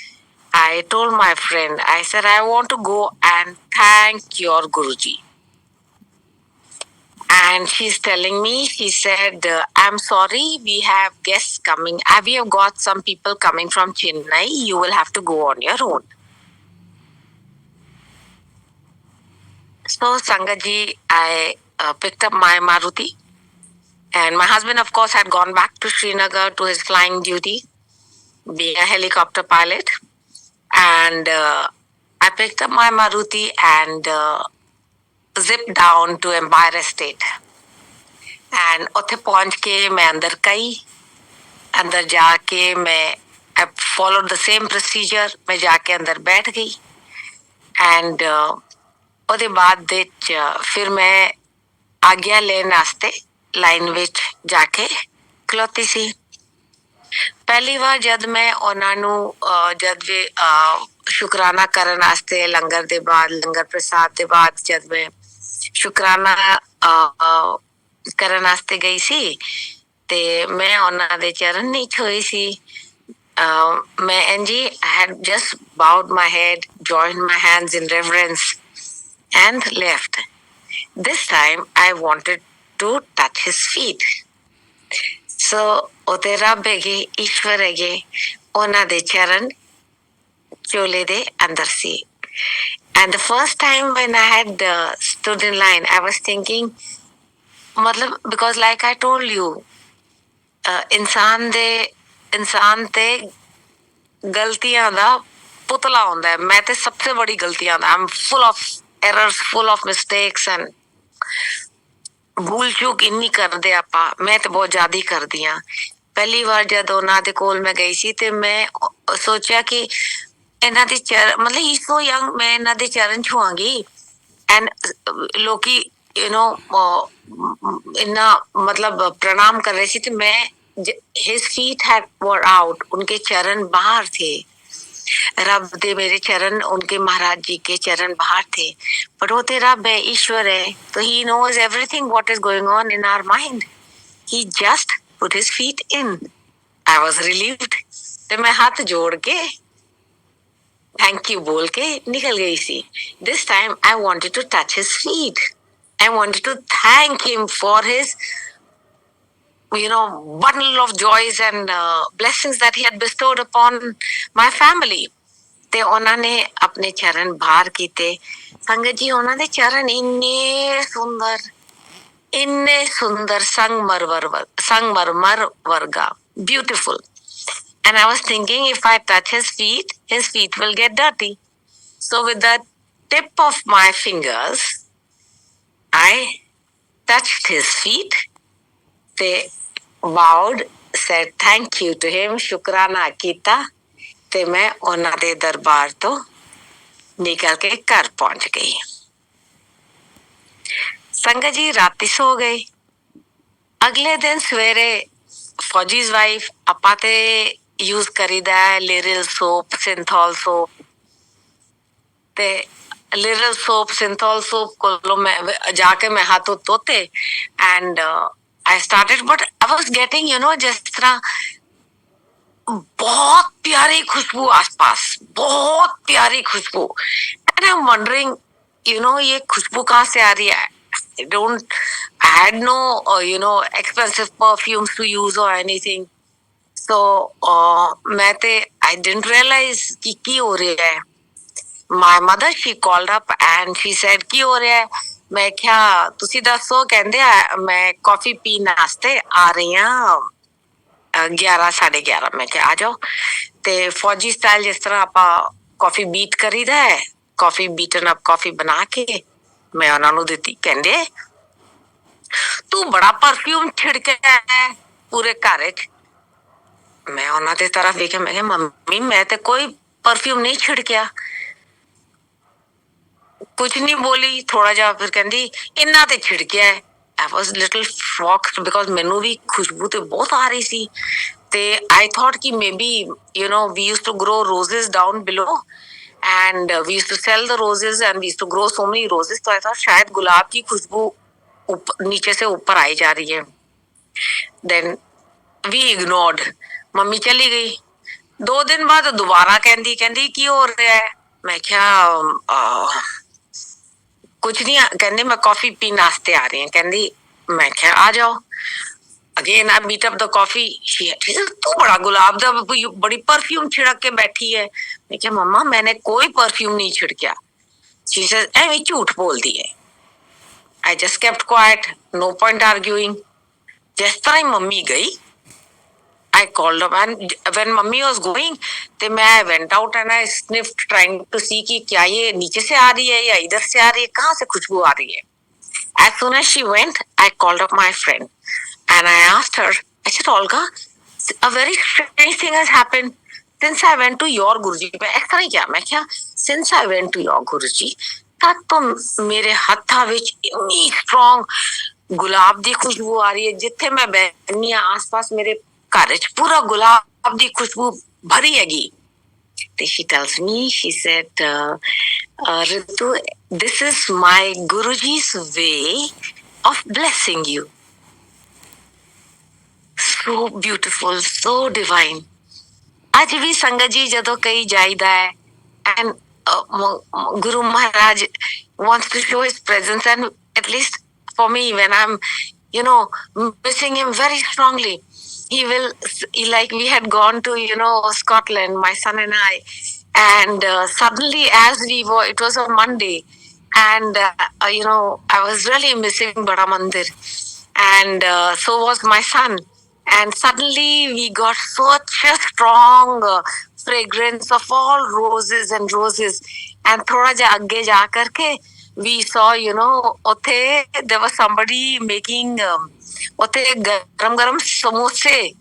I told my friend, I said, I want to go and thank your Guruji. And she's telling me, she said, I'm sorry, we have guests coming. We have got some people coming from Chennai. You will have to go on your own. So, Sangaji, I picked up my Maruti. And my husband, of course, had gone back to Srinagar to his flying duty, being a helicopter pilot. And I picked up my Maruti and zipped down to Empire Estate. And उत्थे पहुंच के मैं अंदर गई. अंदर जाके मैं I followed the same procedure. मैं जाके अंदर बैठ गई. And ਉਹਦੇ ਬਾਅਦ ਵਿੱਚ ਫਿਰ ਮੈਂ ਆਗਿਆ ਲੈਣ ਵਾਸਤੇ ਲਾਈਨ ਵਿੱਚ ਜਾ ਕੇ ਖਲੋਤੀ ਸੀ. ਪਹਿਲੀ ਵਾਰ ਜਦ ਮੈਂ ਉਹਨਾਂ ਨੂੰ ਜਦ ਵੀ ਸ਼ੁਕਰਾਨਾ ਕਰਨ ਵਾਸਤੇ ਲੰਗਰ ਦੇ ਬਾਅਦ, ਲੰਗਰ ਪ੍ਰਸਾਦ ਦੇ ਬਾਅਦ ਜਦ ਮੈਂ ਸ਼ੁਕਰਾਨਾ ਕਰਨ ਵਾਸਤੇ ਗਈ ਸੀ ਤੇ ਮੈਂ ਉਹਨਾਂ ਦੇ ਚਰਨ ਨਹੀਂ ਛੋਈ ਸੀ. ਮੈਂ ਇੰਜੀ had just bowed my head, joined my hands in reverence and left. This time I wanted to touch his feet. So ਉਹਦੇ ਰੱਬ ਹੈਗੇ, ਈਸ਼ਵਰ ਹੈਗੇ, ਉਹਨਾਂ ਦੇ ਚਰਨ ਝੋਲੇ ਦੇ ਅੰਦਰ ਸੀ. And the first time when I had stood in line, I was thinking, matlab, because like I told you, इंसान ते गलतियां दा पुतला होंदा है. मैं ते सबसे बड़ी गलतियां दा, I'm full of errors, full of mistakes and भूल चूक इन्नी करदे आपा. मैं ते बहुत ज्यादा करदी ਆਂ. ਪਹਿਲੀ ਵਾਰ ਜਦ ਉਹਨਾਂ ਦੇ ਕੋਲ ਮੈਂ ਗਈ ਸੀ ਤੇ ਮੈਂ ਸੋਚਿਆ ਕਿ ਇਹਨਾਂ ਦੇ ਮਤਲਬ ਹੀ ਸੋ ਯੰਗ, ਮੈਂ ਇਹਨਾਂ ਦੇ ਚਰਨ ਛੂਆਂਗੀ. ਐਂਡ ਲੋਕੀ ਇੰਨਾ ਮਤਲਬ ਪ੍ਰਣਾਮ ਕਰ ਰਹੇ ਸੀ ਤੇ ਮੈਂ his feet had were out, उनके चरण बाहर थे. रब दे मेरे चरण, उनके महाराज जी के चरण बाहर थे. पर वो ते रब है, ईश्वर है, तो he knows everything what is going on in our mind. He just put his feet in. I was relieved. तो मैं हाथ जोड़ के थैंक यू बोल के निकल गई सी. This time I wanted to touch his feet. I wanted to thank him for his bundle of joys and blessings that he had bestowed upon my family. ਤੇ ਉਹਨਾਂ ਨੇ ਆਪਣੇ ਚਰਨ ਬਾਹਰ ਕੀਤੇ. ਸੰਗਤ ਜੀ, ਉਹਨਾਂ ਦੇ ਚਰਨ ਇੰਨੇ ਸੁੰਦਰ ਸੰਗਮਰਮਰ ਵਰਗਾ, beautiful. And I was thinking, if I touch his feet will get dirty. So with the tip of my fingers, I touched his feet. They bowed, said thank you to him, शुक्राना ਕੀਤਾ ਤੇ ਮੈਂ ਉਹਨਾਂ ਦੇ ਦਰਬਾਰ ਤੋਂ ਨਿਕਲ ਕੇ ਘਰ ਪਹੁੰਚ ਗਈ. ਸੰਗਤ ਜੀ, ਰਾਤੀ ਸੋ ਗਏ. ਅਗਲੇ ਦਿਨ ਸਵੇਰੇ ਫੌਜੀਜ਼ ਵਾਈਫ ਆਪਾਂ ਤੇ ਯੂਜ਼ ਕਰੀਦਾ ਹੈ ਲਿਰਿਲ ਸੋਪ, ਸਿੰਥੋਲ ਸੋਪ. ਤੇ ਲਿਰਿਲ ਸੋਪ, ਸਿੰਥੋਲ ਸੋਪ ਕੋਲੋਂ ਮੈਂ ਜਾ ਕੇ ਮੈਂ ਹੱਥ ਧੋਤੇ and I started, but I was getting, जिस तरह बहुत प्यारी खुशबू आसपास, बहुत प्यारी खुशबू. And I'm wondering, ये खुशबू कहाँ से आ रही है? I had no, expensive perfumes to use or anything. So, I didn't realize कि हो रहा है. My mother, she called up and she said, ਕੀ ਹੋ ਰਿਹਾ ਹੈ? ਮੈਂ ਕਿਹਾ ਤੁਸੀਂ ਦੱਸੋ. ਕਹਿੰਦੇ ਮੈਂ ਕਾਫੀ ਪੀਣ ਵਾਸਤੇ ਆ ਰਹੀ ਹਾਂ 11 ਸਾਢੇ 11. ਮੈਂ ਕਿਹਾ ਆ ਜਾਓ. ਤੇ ਫੌਜੀ ਸਟਾਈਲ ਜਿਸ ਤਰ੍ਹਾਂ ਆਪਾਂ ਕਾਫੀ ਬੀਟ ਕਰੀਦਾ ਹੈ, ਕਾਫੀ ਬੀਟਨ ਅਪ ਕਾਫੀ ਬਣਾ ਕੇ ਮੈਂ ਉਹਨਾਂ ਨੂੰ ਦਿੱਤੀ. ਕਹਿੰਦੇ ਤੂੰ ਬੜਾ ਪਰਫਿਊਮ ਛਿੜਕਿਆ ਹੈ ਪੂਰੇ ਘਰ 'ਚ. ਮੈਂ ਉਹਨਾਂ ਦੇ ਤਰਫ ਵੇਖਿਆ. ਮੈਂ ਕਿਹਾ ਮੰਮੀ, ਮੈਂ ਤੇ ਕੋਈ ਪਰਫਿਊਮ ਨਹੀਂ ਛਿੜਕਿਆ. ਕੁਝ ਨਹੀਂ ਬੋਲੀ. ਥੋੜਾ ਜਿਹਾ ਫਿਰ ਕਹਿੰਦੀ ਇਹਨਾਂ ਤੇ ਛਿੜਕਿਆ ਹੈ. I was little shocked because ਮੈਨੂੰ ਵੀ ਖੁਸ਼ਬੂ ਤੇ ਬਹੁਤ ਆ ਰਹੀ ਸੀ. ਤੇ I thought ਕਿ maybe we used to grow roses down below and we used to sell the roses and we used to grow so many roses. तो I thought शायद गुलाब की खुशबू नीचे से ऊपर आई जा रही है. Then we ignored. मम्मी चली गई. 2 दिन बाद दोबारा ਕਹਿੰਦੀ ਕੀ ਹੋ ਰਿਹਾ ਹੈ? ਮੈਂ ਕਿਹਾ ਕੁਝ ਨਹੀਂ. ਕਹਿੰਦੇ ਮੈਂ ਕਾਫੀ ਪੀਣ ਵਾਸਤੇ ਆ ਰਹੀ ਹਾਂ. ਕਹਿੰਦੀ, ਮੈਂ ਕਿਹਾ ਆ ਜਾਓ. Again I meet up the coffee. She said, तू बड़ा गुलाब दा बड़ी परफ्यूम छिड़क के बैठी है. मैं क्या मम्मा, मैंने कोई परफ्यूम नहीं छिड़किया. She says, ऐਵੇਂ ਝੂਠ बोलती है. I just kept quiet. No point arguing. जिस तरह ही मम्मी गई, I called up and when mummy was going, तो मैं went out and I sniffed trying to see कि क्या ये नीचे से आ रही है या इधर से आ रही है, कहाँ से खुशबू आ रही है. As soon as she went, I called up my friend and I asked her. I said, Olga, a very strange thing has happened since I went to your Guruji. मैं इस तरह क्या? मैं क्या? Since I went to your Guruji, तब तो मेरे हत्था विच इतनी strong गुलाब दी खुशबू आ रही है. जिथे मैं बैठनी हाँ आसपास मेरे घर च पूरा गुलाब दी खुशबू भरी हैगी. She tells me, she said, Ritu, this is my Guruji's way of blessing you. So beautiful, so divine. आज भी संगत जी जदों कहीं जाइदा है and Guru Maharaj wants to show his presence and at least for me, when I'm, you know, missing him very strongly, he will, like, we had gone to, you know, Scotland, my son and I, and suddenly, as we were, it was a Monday, and you know, I was really missing Bada Mandir, and so was my son. And suddenly we got such a strong fragrance of all roses and roses. And thoda ja agge ja karke, we saw, you know, othe there was somebody making othe garam garam samosa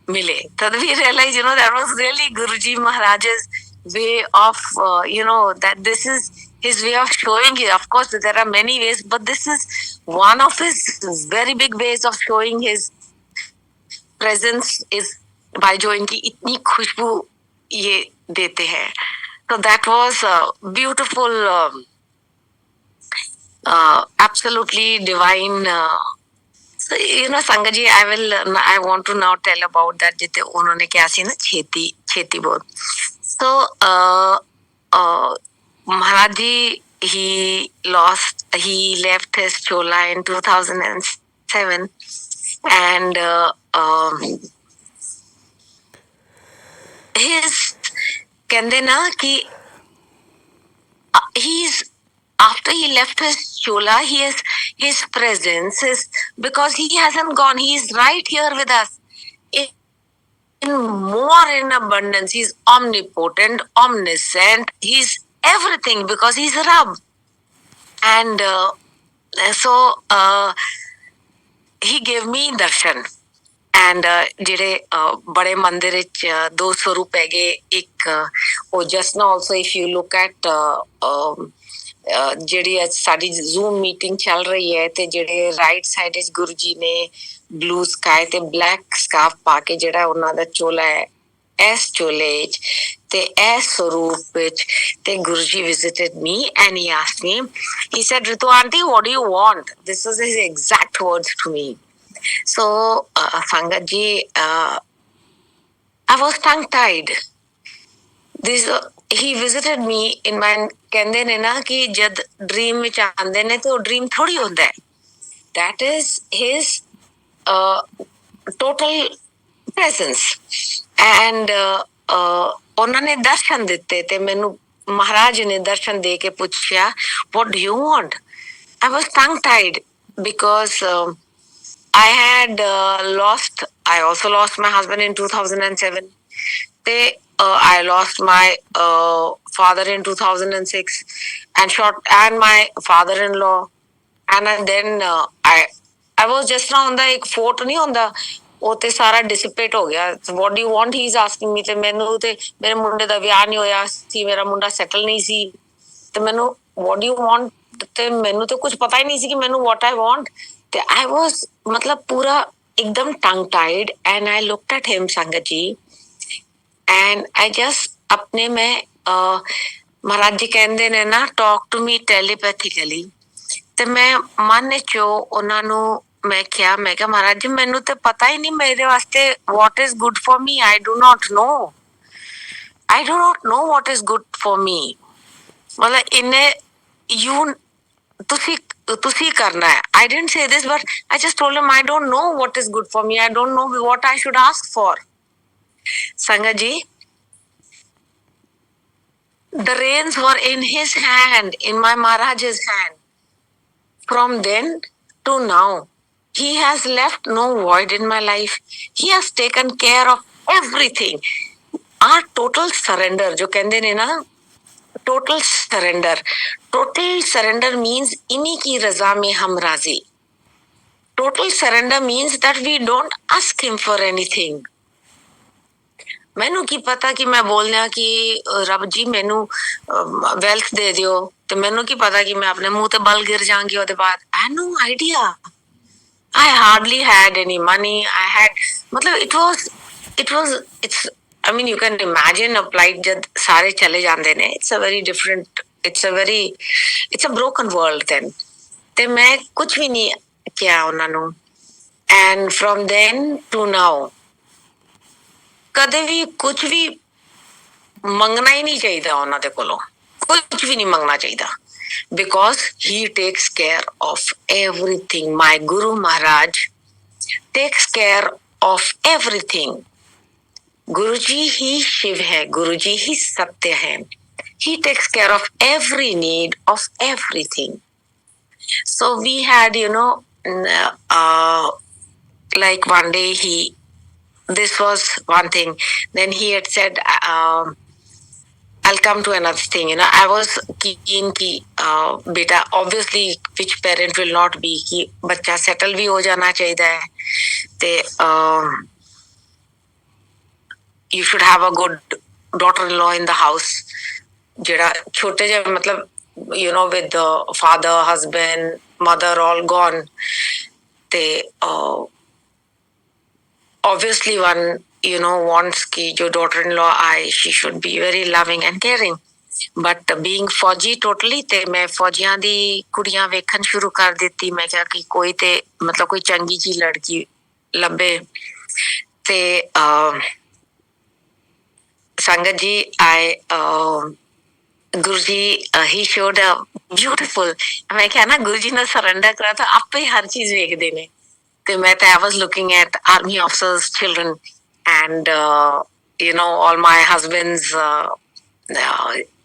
mile. Tad we realized, you know, that was really Guruji Maharaj's way of, you know, that this is his way of showing it. Of course, there are many ways, but this is one of his very big ways of showing his presence is by जो इनकी इतनी खुशबू ये देते हैं. So that was beautiful, absolutely divine. So, you know, Sangaji, I want to now tell about that. जिते उन्होंने क्या सी ना छेती बोल. So, Maharaj ji, he left his chola in 2007, and his कहते ना कि he's after he left his chola, his presence is because he hasn't gone. He's right here with us in more in abundance. He's omnipotent, omniscient. He's everything because he's Rab. And so he gave me darshan. And ਜਿਹੜੇ ਬੜੇ ਮੰਦਿਰ ਵਿੱਚ ਦੋ ਸਰੂਪ ਹੈਗੇ ਇੱਕ ਉਹ just now also if you look at ਜਿਹੜੀ ਅੱਜ ਸਾਡੀ ਜ਼ੂਮ ਮੀਟਿੰਗ ਚੱਲ ਰਹੀ ਹੈ ਤੇ ਜਿਹੜੇ ਰਾਈਟ ਸਾਈਡ ਵਿੱਚ ਗੁਰੂ ਜੀ ਨੇ ਬਲੂ ਸਕਾਈ ਤੇ ਬਲੈਕ ਸਕਾਰਫ ਪਾ ਕੇ ਜਿਹੜਾ ਉਹਨਾਂ ਦਾ ਚੋਲਾ ਹੈ ਇਸ ਚੋਲੇ ਵਿੱਚ ਤੇ ਇਸ ਸਰੂਪ ਵਿੱਚ ਤੇ Guru ji visited me and he asked me, he said, Ritu auntie, what do you want? This was his exact words to me. So, Sangat ji, I was tongue-tied. He visited me in my कहंदे ने ना कि जब dream में आंदे ने तो dream थोड़ी होता है. That is his total presence. And उन्होंने दर्शन दिते ते मैनू महाराज ने दर्शन दे के पूछा, what do you want? I was tongue-tied because I had I also lost my husband in 2007. I lost my father in 2006 and my father-in-law. And then I was just now on the ek fort nahi honda ਉਹ ਤੇ ਸਾਰਾ dissipate ਹੋ ਗਿਆ. what do you want, he is asking me. ਤੇ ਮੈਨੂੰ ਤੇ ਮੇਰੇ ਮੁੰਡੇ ਦਾ ਵਿਆਹ ਨਹੀਂ ਹੋਇਆ ਸੀ, ਮੇਰਾ ਮੁੰਡਾ ਸੈਟਲ ਨਹੀਂ ਸੀ ਤੇ ਮੈਨੂੰ what do you want ਤੇ ਮੈਨੂੰ ਤੇ ਕੁਝ ਪਤਾ ਹੀ ਨਹੀਂ ਸੀ ਕਿ ਮੈਨੂੰ what I want. ਤੇ I was मतलब पूरा एकदम tongue tied and I looked at him, Sangat ji, and I just अपने में महाराज जी कहंदे ने ना talk to me telepathically. ਤੇ ਮੈਂ ਮਨ ਚੋਂ ਉਹਨਾਂ ਨੂੰ मैं क्या महाराज जी मैनू तो पता ही नहीं मेरे वास्ते what is good for me. I do not know what is good for me. मतलब इन्हें you तुसी करना है. I didn't say this, but I just told him I don't know what is good for me. I don't know what I should ask for. Sangat ji, the reins were in his hand, in my Maharaj's hand. From then to now, he has left no void in my life. He has taken care of everything. Our total surrender, जो कहते ने ना, total surrender. Total surrender means इन्हीं की रजा में हम राजी. Total surrender means that we don't ask him for anything. मैनू की पता कि मैं बोलना कि रब जी मैनू wealth दे दियो तो मैनू की पता कि मैं अपने मुंह ते बल गिर जाऊंगी ਉਹਦੇ बाद. I had no idea. I hardly had any money. I had, मतलब it's, I mean, you can imagine a plight जब सारे चले जाते ने. It's a very different, it's a broken world then. ते मैं कुछ भी नहीं किया उन्होंने. And from then to now, कदे भी कुछ भी मंगना ही नहीं चाहिए उन्होंने कोलों. कुछ भी नहीं मांगना चाहिए, because he takes care of everything. My Guru Maharaj takes care of everything. Guruji ही शिव है, Guruji ही सत्य है. He takes care of every need of everything. So we had, like one day this was one thing. Then he had said, I'll come to another thing. I was keen ki, beta, obviously, which parent will not be ki बच्चा settle भी हो जाना चाहिए है. ते you should have a good daughter-in-law in the house. जेड़ा छोटे जे मतलब, with the father, husband, mother all gone. They obviously one wants ki jo daughter-in-law aaye, she should be very loving and caring. But being फौजी totally ते मैं फौजियां दी कुड़ियां वेखन शुरू कर देती. मैं क्या कि कोई ते मतलब कोई चंगी जी लड़की लब्बे. ते संगत जी, Guruji, he showed a beautiful. मैं क्या ना गुरुजी ने surrender करा था, आप पे हर चीज वेख देने. तो मैं I was looking at army officers' children and all my husband's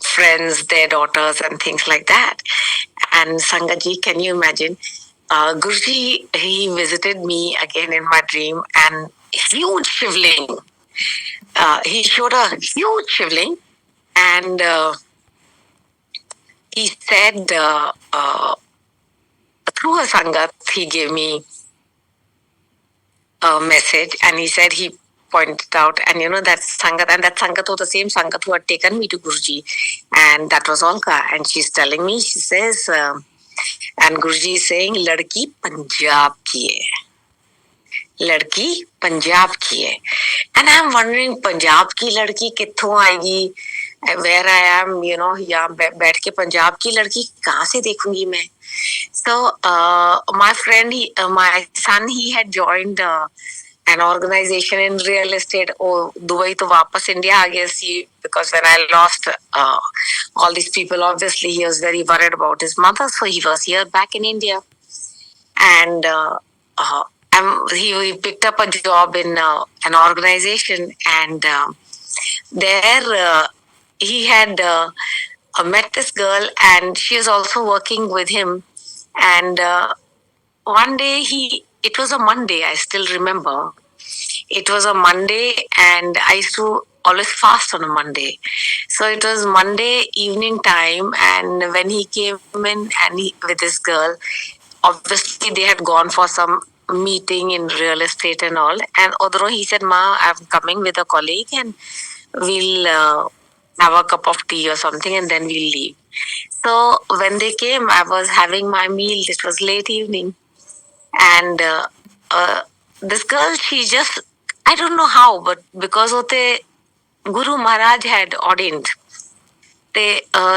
friends, their daughters and things like that. And Sangat ji, can you imagine? Guruji, he visited me again in my dream, and huge shivling. He showed a huge shivling, and he said through a sangat, he gave me a message, and he said he pointed out, and that sangat was the same sangat who had taken me to Guruji, and that was Olka, and she's telling me, she says, and Guruji is saying, ladki Punjab ki hai. लड़की पंजाब की है. And I'm wondering, Punjab की लड़की कित्थों आएगी? Where I am, यहाँ बैठ के पंजाब की लड़की कहाँ से देखूंगी मैं? So my friend, my son, he had joined an organization in real estate. Oh, Dubai तो वापस इंडिया आ गया सी, because when I lost all these people, obviously he was very worried about his mother, so he was here back in India, and he picked up a job in an organization, and there he had met this girl, and she is also working with him. And one day it was a Monday, I still remember. It was a Monday, and I used to always fast on a Monday. So it was Monday evening time, and when he came in and with this girl, obviously they had gone for some meeting in real estate and all. And although he said, Ma, I'm coming with a colleague, and we'll have a cup of tea or something, and then we'll leave. So when they came, I was having my meal. It was late evening, and this girl, she just, I don't know how, but because Ote Guru Maharaj had ordained,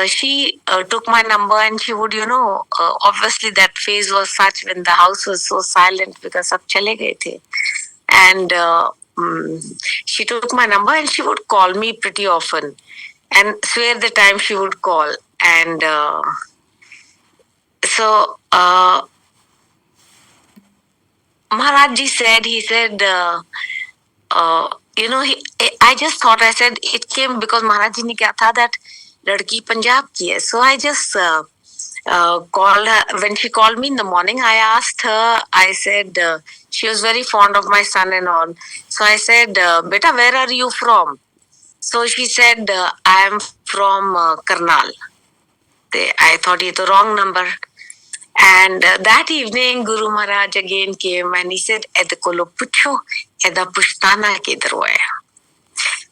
she took my number, and she would, obviously that phase was such when the house was so silent because sab chale gaye the. And she took my number, and she would call me pretty often, and swear the time she would call. And so Maharaj ji said, he said, I just thought, I said, it came because Maharaj ji ne kya tha that ladki Punjab ki hai. So I just called her. When she called me in the morning, I asked her, I said, she was very fond of my son and all. So I said, Beta, where are you from? So she said, I am from Karnal. I thought it's the wrong number. And that evening, Guru Maharaj again came, and he said, Eda kolo pucho, eda pushtana kidhar hai.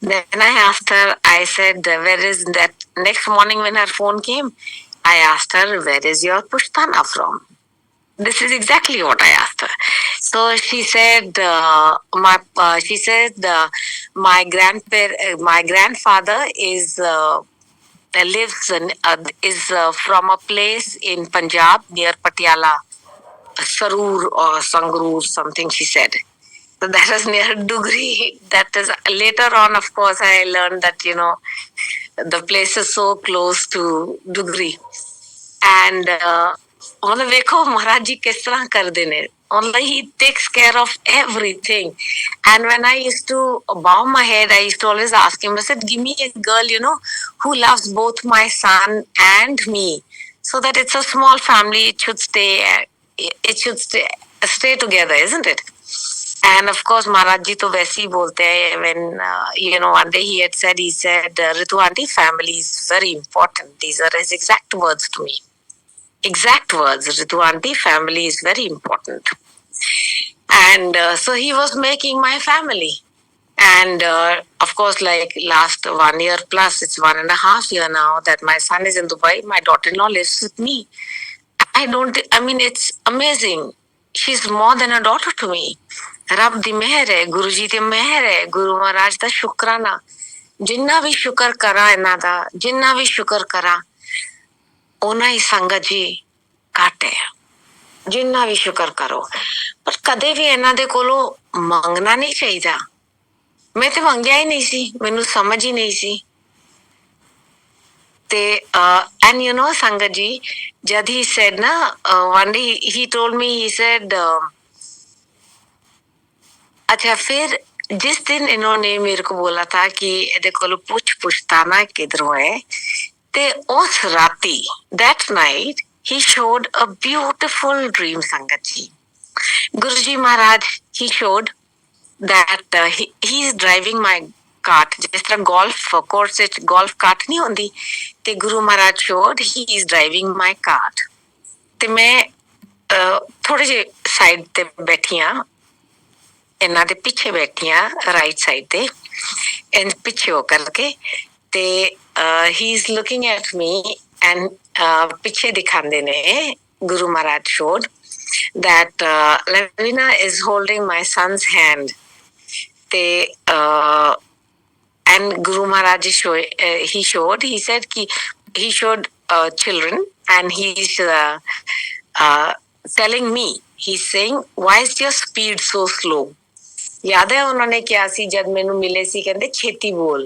Then I asked her, I said, where is that? Next morning when her phone came, I asked her, where is your pushtana from? This is exactly what I asked her. So she said, my grandfather is from a place in Punjab near Patiala, Sarur or Sangrur, something she said. So that is near Dugri. That is later on, of course, I learned that, the place is so close to Dugri. And मतलब देखो महाराज जी किस तरह कर देने. Only he takes care of everything. And when I used to bow my head, I used to always ask him, I said, give me a girl, who loves both my son and me. So that it's a small family, it should stay together, isn't it? And of course, Maharaj ji to वैसे ही बोलते हैं. When one day he said, Ritu aunty, family is very important. These are his exact words to me. Exact words, Ritu aunty, family is very important. And so he was making my family. And of course, like last 1 year plus, it's 1.5 years now that my son is in Dubai. My daughter-in-law lives with me. It's amazing. She's more than a daughter to me. रब दी मेहर है, गुरु जी दी मेहर है, गुरु महाराज दा शुकराना. जिन्ना भी शुक्र करा इन्हां दा, जिन्ना भी शुक्र करा ओना ही संगत जी घट है. जिन्ना भी शुक्र करो, पर कदे भी इन्हां दे कोलों मंगना नहीं चाहिदा. मैं ते मंगया ही नहीं सी, मैनू समझ ही नहीं सी. And संगत जी, जद he said ना, one day he told me, he said, अच्छा फिर जिस दिन इन्होंने मेरे को बोला था कि ਇਹਦੇ ਕੋਲ ਪੁੱਛਤਾਨਾ ਕਿਧਰੋਂ ਹੈ, ਤੇ ਉਸ ਰਾਤੀ, that night he showed a beautiful dream, ਸੰਗਤ ਜੀ. Guruji Maharaj, he showed that he is driving my cart. ਜਿਸ ਤਰ੍ਹਾਂ golf course ਵਿੱਚ golf cart ਨਹੀਂ ਹੁੰਦੀ, ਤੇ Guru Maharaj showed he is driving my cart. ਤੇ ਮੈਂ ਥੋੜੇ ਜਿਹੇ ਸਾਈਡ ਤੇ ਬੈਠੀਆਂ, ਇਹਨਾਂ ਦੇ ਪਿੱਛੇ ਬੈਠੀਆਂ ਰਾਈਟ ਸਾਈਡ ਤੇ, ਐਂਡ ਪਿੱਛੇ ਹੋ ਕਰਕੇ, ਤੇ ਹੀ is looking at me, and ਪਿੱਛੇ ਦਿਖਾਉਂਦੇ ਨੇ Guru Maharaj showed that Lavina is holding my son's hand. And Guru Maharaj he said he showed children, and he's telling me, he's saying, why is your speed so slow? याद है उन्होंने क्या सी जब मैनू मिले सी, कहते छेती बोल.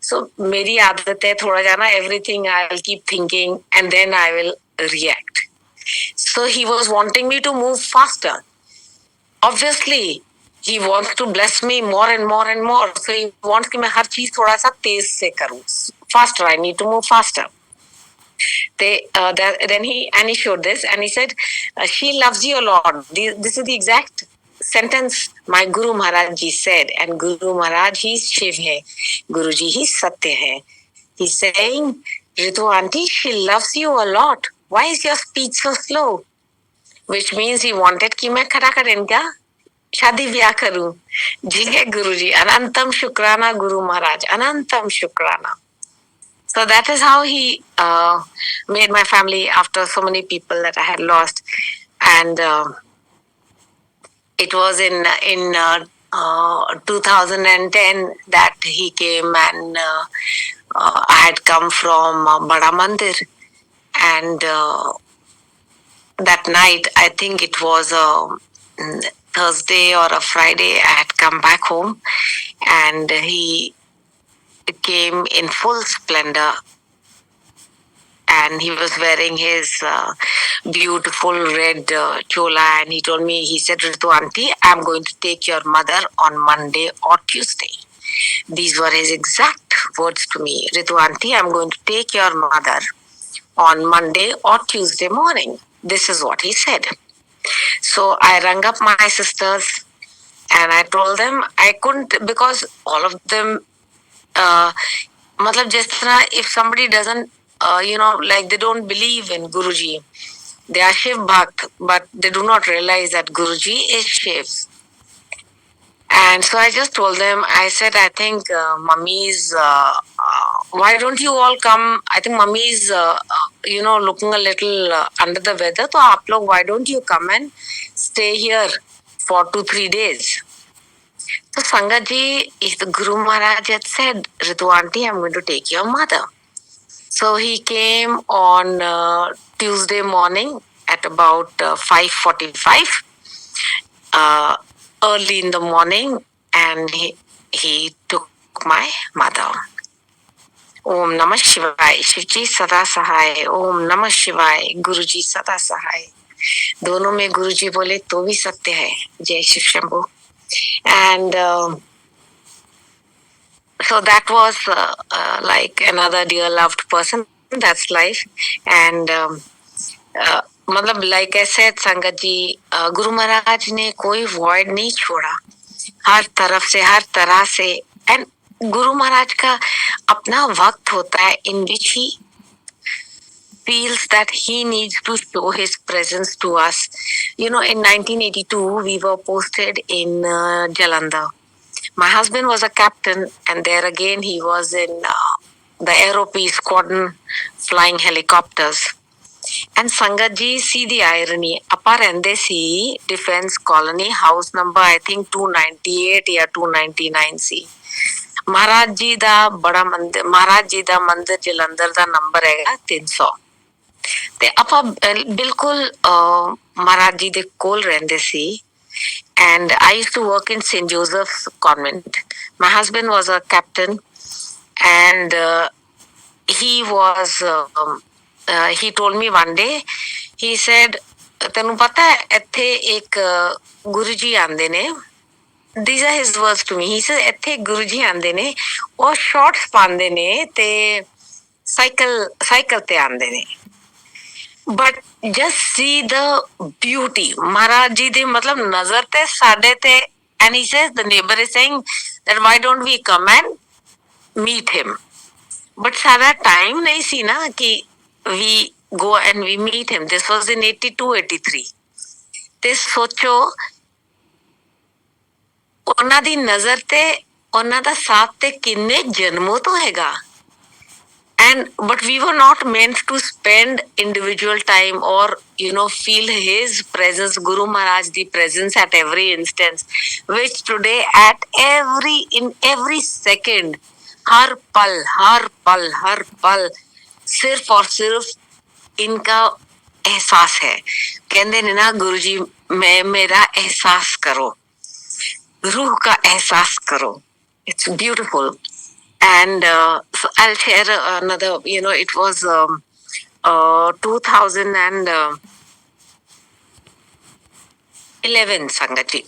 So मेरी आदत है थोड़ा जाना, everything I'll keep thinking and then I will react. So he was wanting me to move faster. Obviously, he wants to bless me more and more and more. So he wants कि मैं हर चीज थोड़ा सा तेज से करूं. Faster, I need to move faster. Then he showed this, and he said, she loves you a lot. This is the exact sentence my Guru Maharaj ji said. And Guru Maharaj, he Shiv hai, Guru ji, he Satya hai. He's saying, Ritu aunty, she loves you a lot. Why is your speech so slow? Which means he wanted कि मैं खड़ा करें क्या, शादी ब्याह करूं. जी है गुरु जी, अनंतम शुक्राना गुरु महाराज, अनंतम शुक्राना. So that is how he made my family after so many people that I had lost. And it was in 2010 that he came, and I had come from Bada Mandir. And that night, I think it was a Thursday or a Friday, I had come back home, and he came in full splendor, and he was wearing his beautiful red chola, and he told me, he said, Ritu aunty, I'm going to take your mother on Monday or Tuesday. These were his exact words to me. Ritu aunty, I'm going to take your mother on Monday or Tuesday morning. This is what he said. So I rang up my sisters, and I told them I couldn't, because all of them, matlab, जिस तरह, if somebody doesn't, like they don't believe in Guruji, they are Shiv Bhakt, but they do not realize that Guruji is Shiv. And so I just told them, I said, I think mummy's, why don't you all come? I think mummy's, looking a little under the weather. So aap log, why don't you come and stay here for 2-3 days? So Sangat ji, if the Guru Maharaj had said, Ritu aunty, I'm going to take your mother. So he came on Tuesday morning at about 5:45. Early in the morning, and he took my mother. ओम नमः शिवाय, शिवजी सदा सहाय, ओम नमः शिवाय, गुरुजी सदा सहाय। दोनों में गुरुजी बोले तो भी सत्य है। जय Shiv Shambhu. And so that was like another dear loved person. That's life. And मतलब लाइक ऐसे संगत जी, गुरु महाराज ने कोई वॉइड नहीं छोड़ा, हर तरफ से, हर तरह से। एंड गुरु महाराज का अपना वक्त होता है in which he feels that he needs to show his presence to us. You know, in 1982 we were posted in Jalandhar. My husband was a captain, and there again he was in the Aerope squadron flying helicopters. And Sangat ji, see the irony. Apa rende si defense colony house number I think 298 या 299 ਸੀ। ਮਹਾਰਾਜ ਜੀ ਦਾ ਬੜਾ ਮੰਦਿਰ, ਮਹਾਰਾਜ ਜੀ ਦਾ ਮੰਦਿਰ ਜਲੰਧਰ ਦਾ number ਹੈਗਾ 300। ਤੇ ਆਪਾਂ ਬਿਲਕੁਲ ਮਹਾਰਾਜ ਜੀ ਦੇ ਕੋਲ ਰਹਿੰਦੇ ਸੀ। And I used to work in St. Joseph's Convent. My husband was a captain, and he told me one day, he said, ਤੈਨੂੰ ਪਤਾ ਹੈ ਇੱਥੇ ਇੱਕ ਗੁਰੂ ਜੀ ਆਂਦੇ ਨੇ, these are his words to me, he said ਇੱਥੇ ਗੁਰੂ ਜੀ ਆਂਦੇ ਨੇ, ਉਹ ਸ਼ਾਰਟਸ ਪਾਉਂਦੇ ਨੇ ਤੇ ਸਾਈਕਲ ਤੇ ਆਂਦੇ ਨੇ, but just see the beauty. Maharaj ji de matlab nazar te sade te, and he says, the neighbor is saying that why don't we come and meet him, but sada time nahi si na ki we go and we meet him. This was in 82 83 te socho ਉਹਨਾਂ ਦੀ ਨਜ਼ਰ ਤੇ ਉਹਨਾਂ ਦਾ ਸਾਥ ਤੇ ਕਿੰਨੇ ਜਨਮੋਂ ਤੋਂ ਹੈਗਾ। And but we were not meant to spend individual time or feel his presence, Guru Maharaj the presence at every instance, which today at in every second, har pal सिर्फ और सिर्फ इनका एहसास है। कहते ने ना गुरु जी, मैं मेरा एहसास करो, रूह का एहसास करो। It's beautiful. And so I'll share another, it was 2011 Sangati.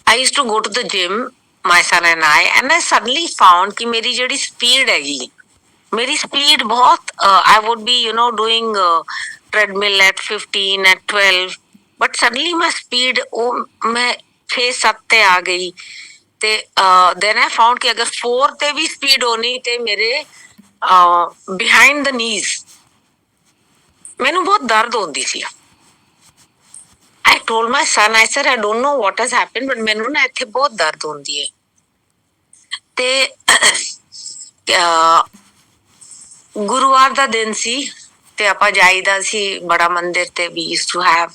I used to go to the gym, my son and I suddenly found कि मेरी जड़ी speed हैगी, मेरी speed बहुत, I would be doing treadmill at 15 at 12, but suddenly my speed मैं 6-7 ਤੇ ਆ ਗਈ। ਤੇ then I found कि अगर 4 ਤੇ भी speed होनी ਤੇ मेरे behind the knees ਮੈਨੂੰ ਬਹੁਤ ਦਰਦ ਹੁੰਦੀ ਸੀ। I told my son, I said, I don't know what has happened, but ਮੈਨੂੰ ਨਾ ਇੱਥੇ ਬਹੁਤ ਦਰਦ ਹੁੰਦੀ ਹੈ। ਤੇ ਗੁਰੂਵਾਰ ਦਾ ਦਿਨ ਸੀ ਤੇ ਆਪਾਂ ਜਾਈਦਾ ਸੀ ਬੜਾ ਮੰਦਿਰ ਤੇ। we used to have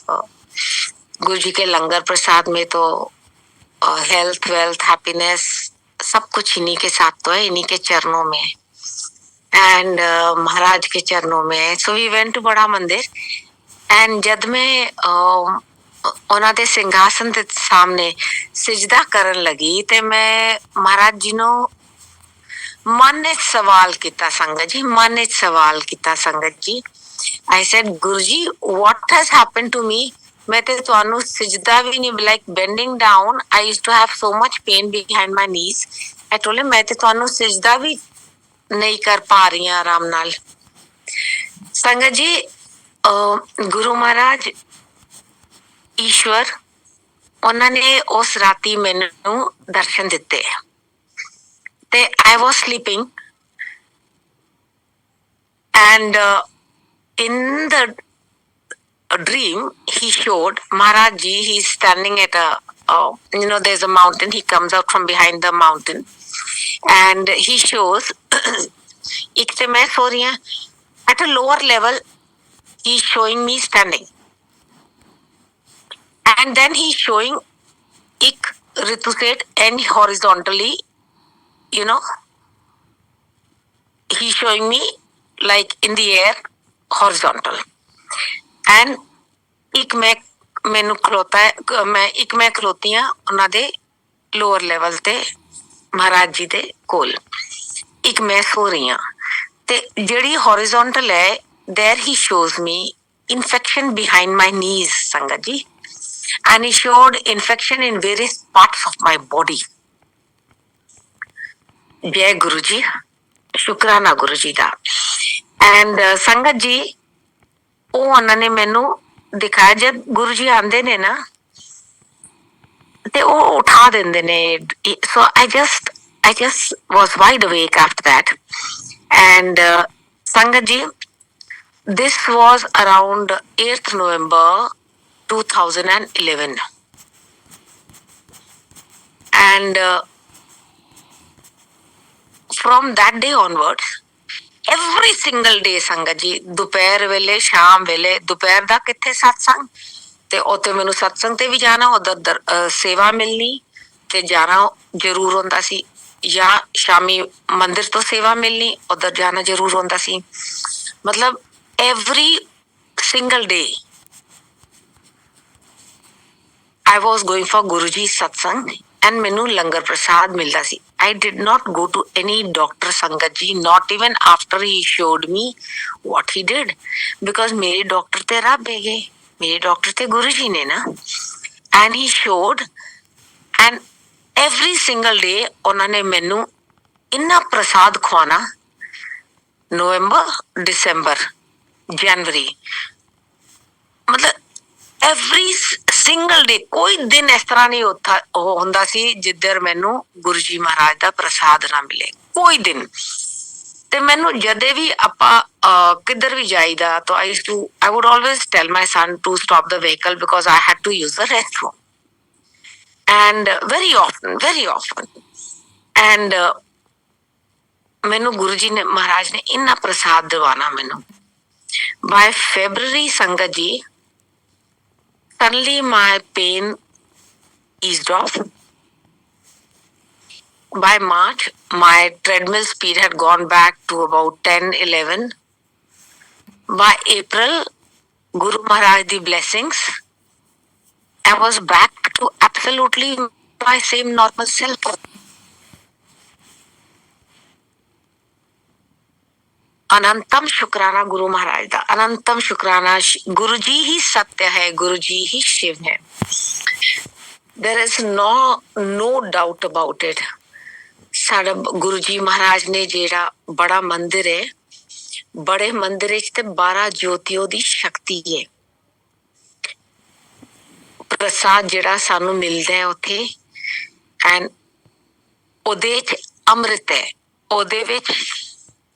गुरु जी के लंगर प्रसाद में तो हेल्थ वेल्थ हैप्पीनेस सब कुछ इन्हीं के साथ तो है, इन्हीं के चरणों में एंड महाराज के चरणों में। सो वी वेंट टू बड़ा मंदिर एंड जद मैं ਉਹਨਾਂ ਦੇ ਸਿੰਘਾਸਨ ਦੇ ਸਾਹਮਣੇ ਸਿਜਦਾ ਕਰਨ ਲੱਗੀ ਤੇ ਮੈਂ ਮਹਾਰਾਜ ਜੀ ਨੂੰ ਮਨ ਵਿੱਚ ਸਵਾਲ ਕੀਤਾ। ਸੰਗਤ ਜੀ, ਮਨ ਵਿੱਚ ਸਵਾਲ ਕੀਤਾ ਸੰਗਤ ਜੀ। I said, Guru ji, what has happened to me? मैं तो ਤੁਹਾਨੂੰ ਸਿਜਦਾ ਵੀ ਨਹੀਂ, like bending down, I used to have so much pain behind my knees. I told him, मैं तो ਤੁਹਾਨੂੰ ਸਿਜਦਾ ਵੀ ਨਹੀਂ ਕਰ ਪਾ ਰਹੀ ਹਾਂ ਆਰਾਮ ਨਾਲ। ਸੰਗਤ ਜੀ, ਗੁਰੂ ਮਹਾਰਾਜ ਈਸ਼ਵਰ ਉਹਨਾਂ ਨੇ ਉਸ ਰਾਤੀ ਮੈਨੂੰ ਦਰਸ਼ਨ ਦਿੱਤੇ ਤੇ I was sleeping and in the dream he showed Maharaj ji, he's standing at there's a mountain, he comes out from behind the mountain and he shows ek te main so rahi hu at a lower level, he's showing me standing and then he's showing ek Ritu Seth and horizontally, he's showing me like in the air horizontal and ਇੱਕ ਮੈਂ ਖਲੋਤੀ ਆ ਉਹਨਾਂ ਦੇ lower level ਤੇ ਮਹਾਰਾਜ ਜੀ ਦੇ ਕੋਲ। ਇੱਕ ਮੈਂ ਸੋ ਰਹੀ ਹਾਂ ਤੇ ਜਿਹੜੀ ਹੌਰੀਜ਼ੋਨਟਲ ਹੈ, there he shows me infection behind my knees, ਸੰਗਤ ਜੀ, and he showed infection in various parts of my body. ਜੈ ਗੁਰੂ ਜੀ, ਸ਼ੁਕਰਾਨਾ ਗੁਰੂ ਜੀ ਦਾ। ਐਂਡ ਸੰਗਤ ਜੀ, ਉਹ ਉਹਨਾਂ ਨੇ ਮੈਨੂੰ ਦਿਖਾਇਆ। ਜਦ ਗੁਰੂ ਜੀ ਆਉਂਦੇ ਨੇ ਨਾ ਤੇ ਉਹ ਉਠਾ ਦਿੰਦੇ ਨੇ। ਸੋ I just was wide awake after that. And ਸੰਗਤ ਜੀ, this was around 8th November 2011. And from that day onwards, every single day, ਸੰਗਤ ਜੀ, ਦੁਪਹਿਰ ਵੇਲੇ, ਸ਼ਾਮ ਵੇਲੇ, ਦੁਪਹਿਰ ਦਾ ਕਿੱਥੇ ਸਤਸੰਗ, ਤੇ ਉੱਥੇ ਮੈਨੂੰ ਸਤਸੰਗ ਤੇ ਵੀ ਜਾਣਾ, ਉਧਰ ਸੇਵਾ ਮਿਲਣੀ ਤੇ ਜਾਣਾ ਜ਼ਰੂਰ ਹੁੰਦਾ ਸੀ, ਜਾਂ ਸ਼ਾਮੀ ਮੰਦਿਰ ਤੋਂ ਸੇਵਾ ਮਿਲਣੀ, ਉਧਰ ਜਾਣਾ ਜ਼ਰੂਰ ਹੁੰਦਾ ਸੀ। ਮਤਲਬ every single day I was going for Guru Ji's satsang and ਮੈਨੂੰ ਲੰਗਰ ਪ੍ਰਸਾਦ ਮਿਲਦਾ ਸੀ। I did not go to any doctor, ਸੰਗਤ ਜੀ, not even after he showed me what he did, because ਮੇਰੇ ਡਾਕਟਰ ਤੇ ਰੱਬ ਹੈਗੇ, ਮੇਰੇ ਡਾਕਟਰ ਤੇ ਗੁਰੂ ਜੀ ਨੇ ਨਾ। And he showed, and every single day ਉਹਨਾਂ ਨੇ ਮੈਨੂੰ ਇੰਨਾ ਪ੍ਰਸਾਦ ਖਵਾਉਣਾ, ਨਵੰਬਰ, ਦਸੰਬਰ, ਜਨਵਰੀ, ਮਤਲਬ every single day, ਕੋਈ ਦਿਨ ਇਸ ਤਰ੍ਹਾਂ ਨਹੀਂ ਹੁੰਦਾ ਸੀ ਜਿੱਧਰ ਮੈਨੂੰ ਗੁਰੂ ਜੀ ਮਹਾਰਾਜ ਦਾ ਪ੍ਰਸਾਦ ਨਾ ਮਿਲੇ, ਕੋਈ ਦਿਨ। ਤੇ ਮੈਨੂੰ ਜਦੇ ਵੀ ਆਪਾਂ ਕਿੱਧਰ ਵੀ ਜਾਈਦਾ ਤਾਂ I would always tell my son to stop the vehicle because I had to use the restroom. And very often and ਮੈਨੂੰ ਗੁਰੂ ਜੀ ਨੇ, ਮਹਾਰਾਜ ਨੇ ਇੰਨਾ ਪ੍ਰਸਾਦ ਦਿਵਾਣਾ ਮੈਨੂੰ। by February, ਸੰਗਤ ਜੀ, suddenly my pain eased off. By March, my treadmill speed had gone back to about 10-11. By April, Guru Maharaj the blessings, I was back to absolutely my same normal self. अनंतम शुक्राना गुरु महाराज दा, अनंतम शुक्राना। गुरु जी ही सत्य है, गुरु जी ही शिव है। There is no doubt about it. साढ़ा गुरु जी महाराज ने जेड़ा बड़ा मंदिर है, बड़े मंदिर च ते 12 ज्योतियों दी शक्ति है। प्रसाद जेड़ा सानू मिलदा है उथे, एंड ओदे च अमृत है, ओदे विच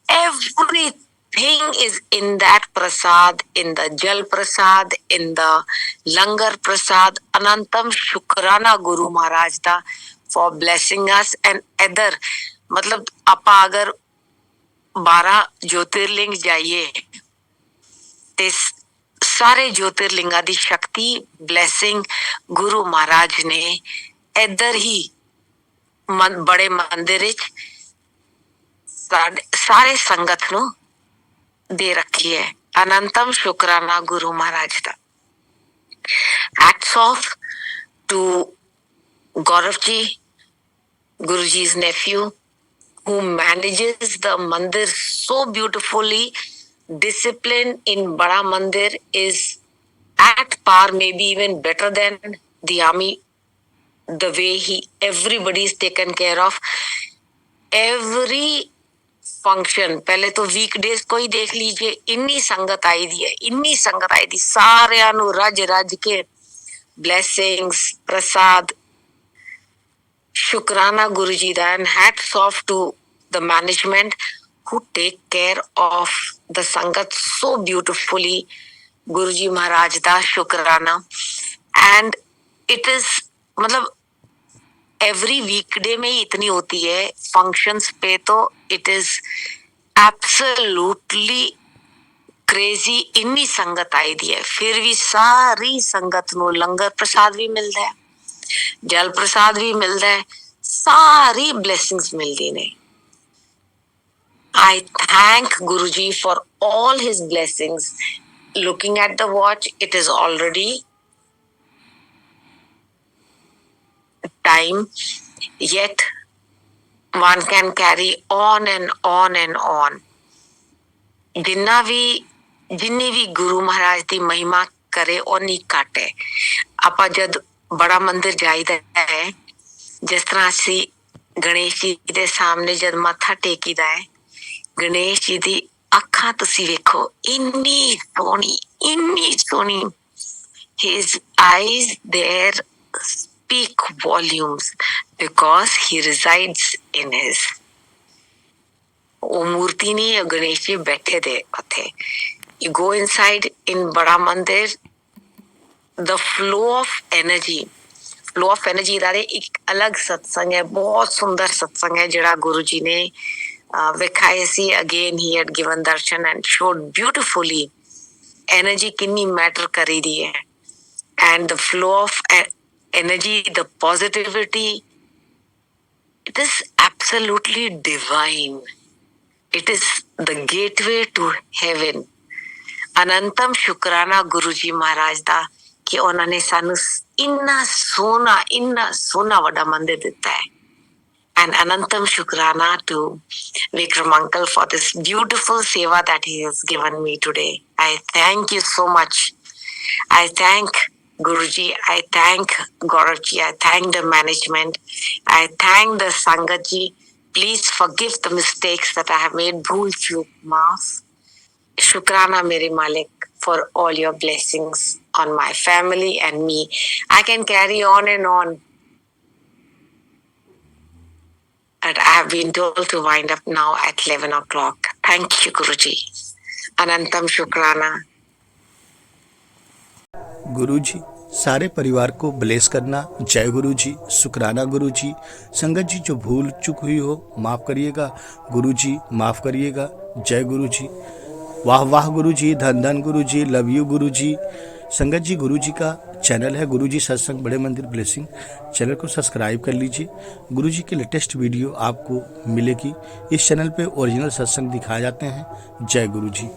everything is in that prasad, in the jal prasad, in the langar prasad. Anantam shukrana Guru Maharaj da for blessing us. And other, matlab apa agar 12 ज्योतिर्लिंग जाइए ते सारे ज्योतिर्लिंगा दी शक्ति, ब्लेसिंग गुरु महाराज ने इधर ही बड़े मंदिर च सारे संगत नु दे रखी है। अनंतम शुक्राना गुरु महाराज दा। Hats off to Gaurav ji, Guru ji's nephew, who manages the mandir so beautifully. Discipline in Bada Mandir is at par, maybe even better than the army. The way everybody is taken care of. Every function, पहले तो weekdays को ही देख लीजिए, इन्नी संगत आई दी है, इन्नी संगत आई दी, सारे नु रज रज के ब्लेसिंग्स, प्रसाद। शुक्राना गुरु जी दा, and hats off to the management who take care of the संगत so beautifully. गुरु जी महाराज दा शुक्राना। एंड इट इज, मतलब एवरी वीकडे में ही इतनी होती है, फंक्शंस पे तो इट इज एब्सोल्युटली क्रेजी। इन्नी संगत आई दी है, फिर भी सारी संगत नु लंगर प्रसाद भी मिलता है, जल प्रसाद भी मिलता है, सारी ब्लेसिंग्स मिलती ने। I thank Guruji for all his blessings. Looking at the watch, it is already time yet one can carry on and on and on. ਜਿੰਨੀ ਵੀ ਗੁਰੂ ਮਹਾਰਾਜ ਦੀ ਮਹਿਮਾ ਕਰੇ ਓਨੀ ਘੱਟ ਹੈ। ਆਪਾਂ ਜਦ ਬੜਾ ਮੰਦਿਰ ਜਾਈਦਾ ਹੈ, ਜਿਸ ਤਰ੍ਹਾਂ ਅਸੀਂ ਗਣੇਸ਼ ਜੀ ਦੇ ਸਾਹਮਣੇ ਜਦ ਮੱਥਾ ਟੇਕੀਦਾ ਹੈ, ਗਣੇਸ਼ ਜੀ ਦੀ ਅੱਖਾਂ ਤੁਸੀਂ ਵੇਖੋ, ਇੰਨੀ ਸੋਹਣੀ his eyes there speak volumes because he resides in his ਉਹ ਮੂਰਤੀ ਨਹੀਂ ਹੈ, ਗਣੇਸ਼ ਜੀ ਬੈਠੇ ਦੇ ਉੱਥੇ। You go inside in ਬੜਾ ਮੰਦਿਰ, the flow of energy ਦਾ ਇੱਕ ਅਲੱਗ ਸਤਸੰਗ ਹੈ, ਬਹੁਤ ਸੁੰਦਰ ਸਤਸੰਗ ਹੈ ਜਿਹੜਾ ਗੁਰੂ ਜੀ ਨੇ ਵਿਖਾਏ ਸੀ। Again he had given darshan and showed beautifully energy ਕਿੰਨੀ ਮੈਟਰ ਕਰੀ ਦੀ ਹੈ, and the flow of energy, the positivity, it is absolutely divine. It is the gateway to heaven. ਅਨੰਤਮ ਸ਼ੁਕਰਾਨਾ ਗੁਰੂ ਜੀ ਮਹਾਰਾਜ ਦਾ ਕਿ ਉਹਨਾਂ ਨੇ ਸਾਨੂੰ ਇੰਨਾ ਸੋਹਣਾ ਵੱਡਾ ਮੰਦਿਰ ਦਿੱਤਾ ਹੈ। And anantam shukrana to Vikram uncle for this beautiful seva that he has given me today. I thank you so much. I thank Guruji. I thank Gauravji. I thank the management. I thank the Sangatji. Please forgive the mistakes that I have made. Bhool chuk maaf. Shukrana mere Malik for all your blessings on my family and me. I can carry on and on. And I have been told to wind up now at 11 o'clock. Thank you, Guruji. Anantam Shukrana. गुरुजी सारे परिवार को bless करना। जय गुरुजी, शुक्राना गुरुजी। संगत जी जो भूल चूक हुई हो माफ़ करिएगा, गुरुजी माफ़ करिएगा। जय गुरुजी, वाह वाह गुरुजी, धन धन गुरुजी, लव यू गुरुजी। संगत जी गुरुजी का चैनल है गुरुजी सत्संग बड़े मंदिर ब्लेसिंग, चैनल को सब्सक्राइब कर लीजिए। गुरुजी की लेटेस्ट वीडियो आपको मिलेगी। इस चैनल पे ओरिजिनल सत्संग दिखाए जाते हैं। जय गुरुजी।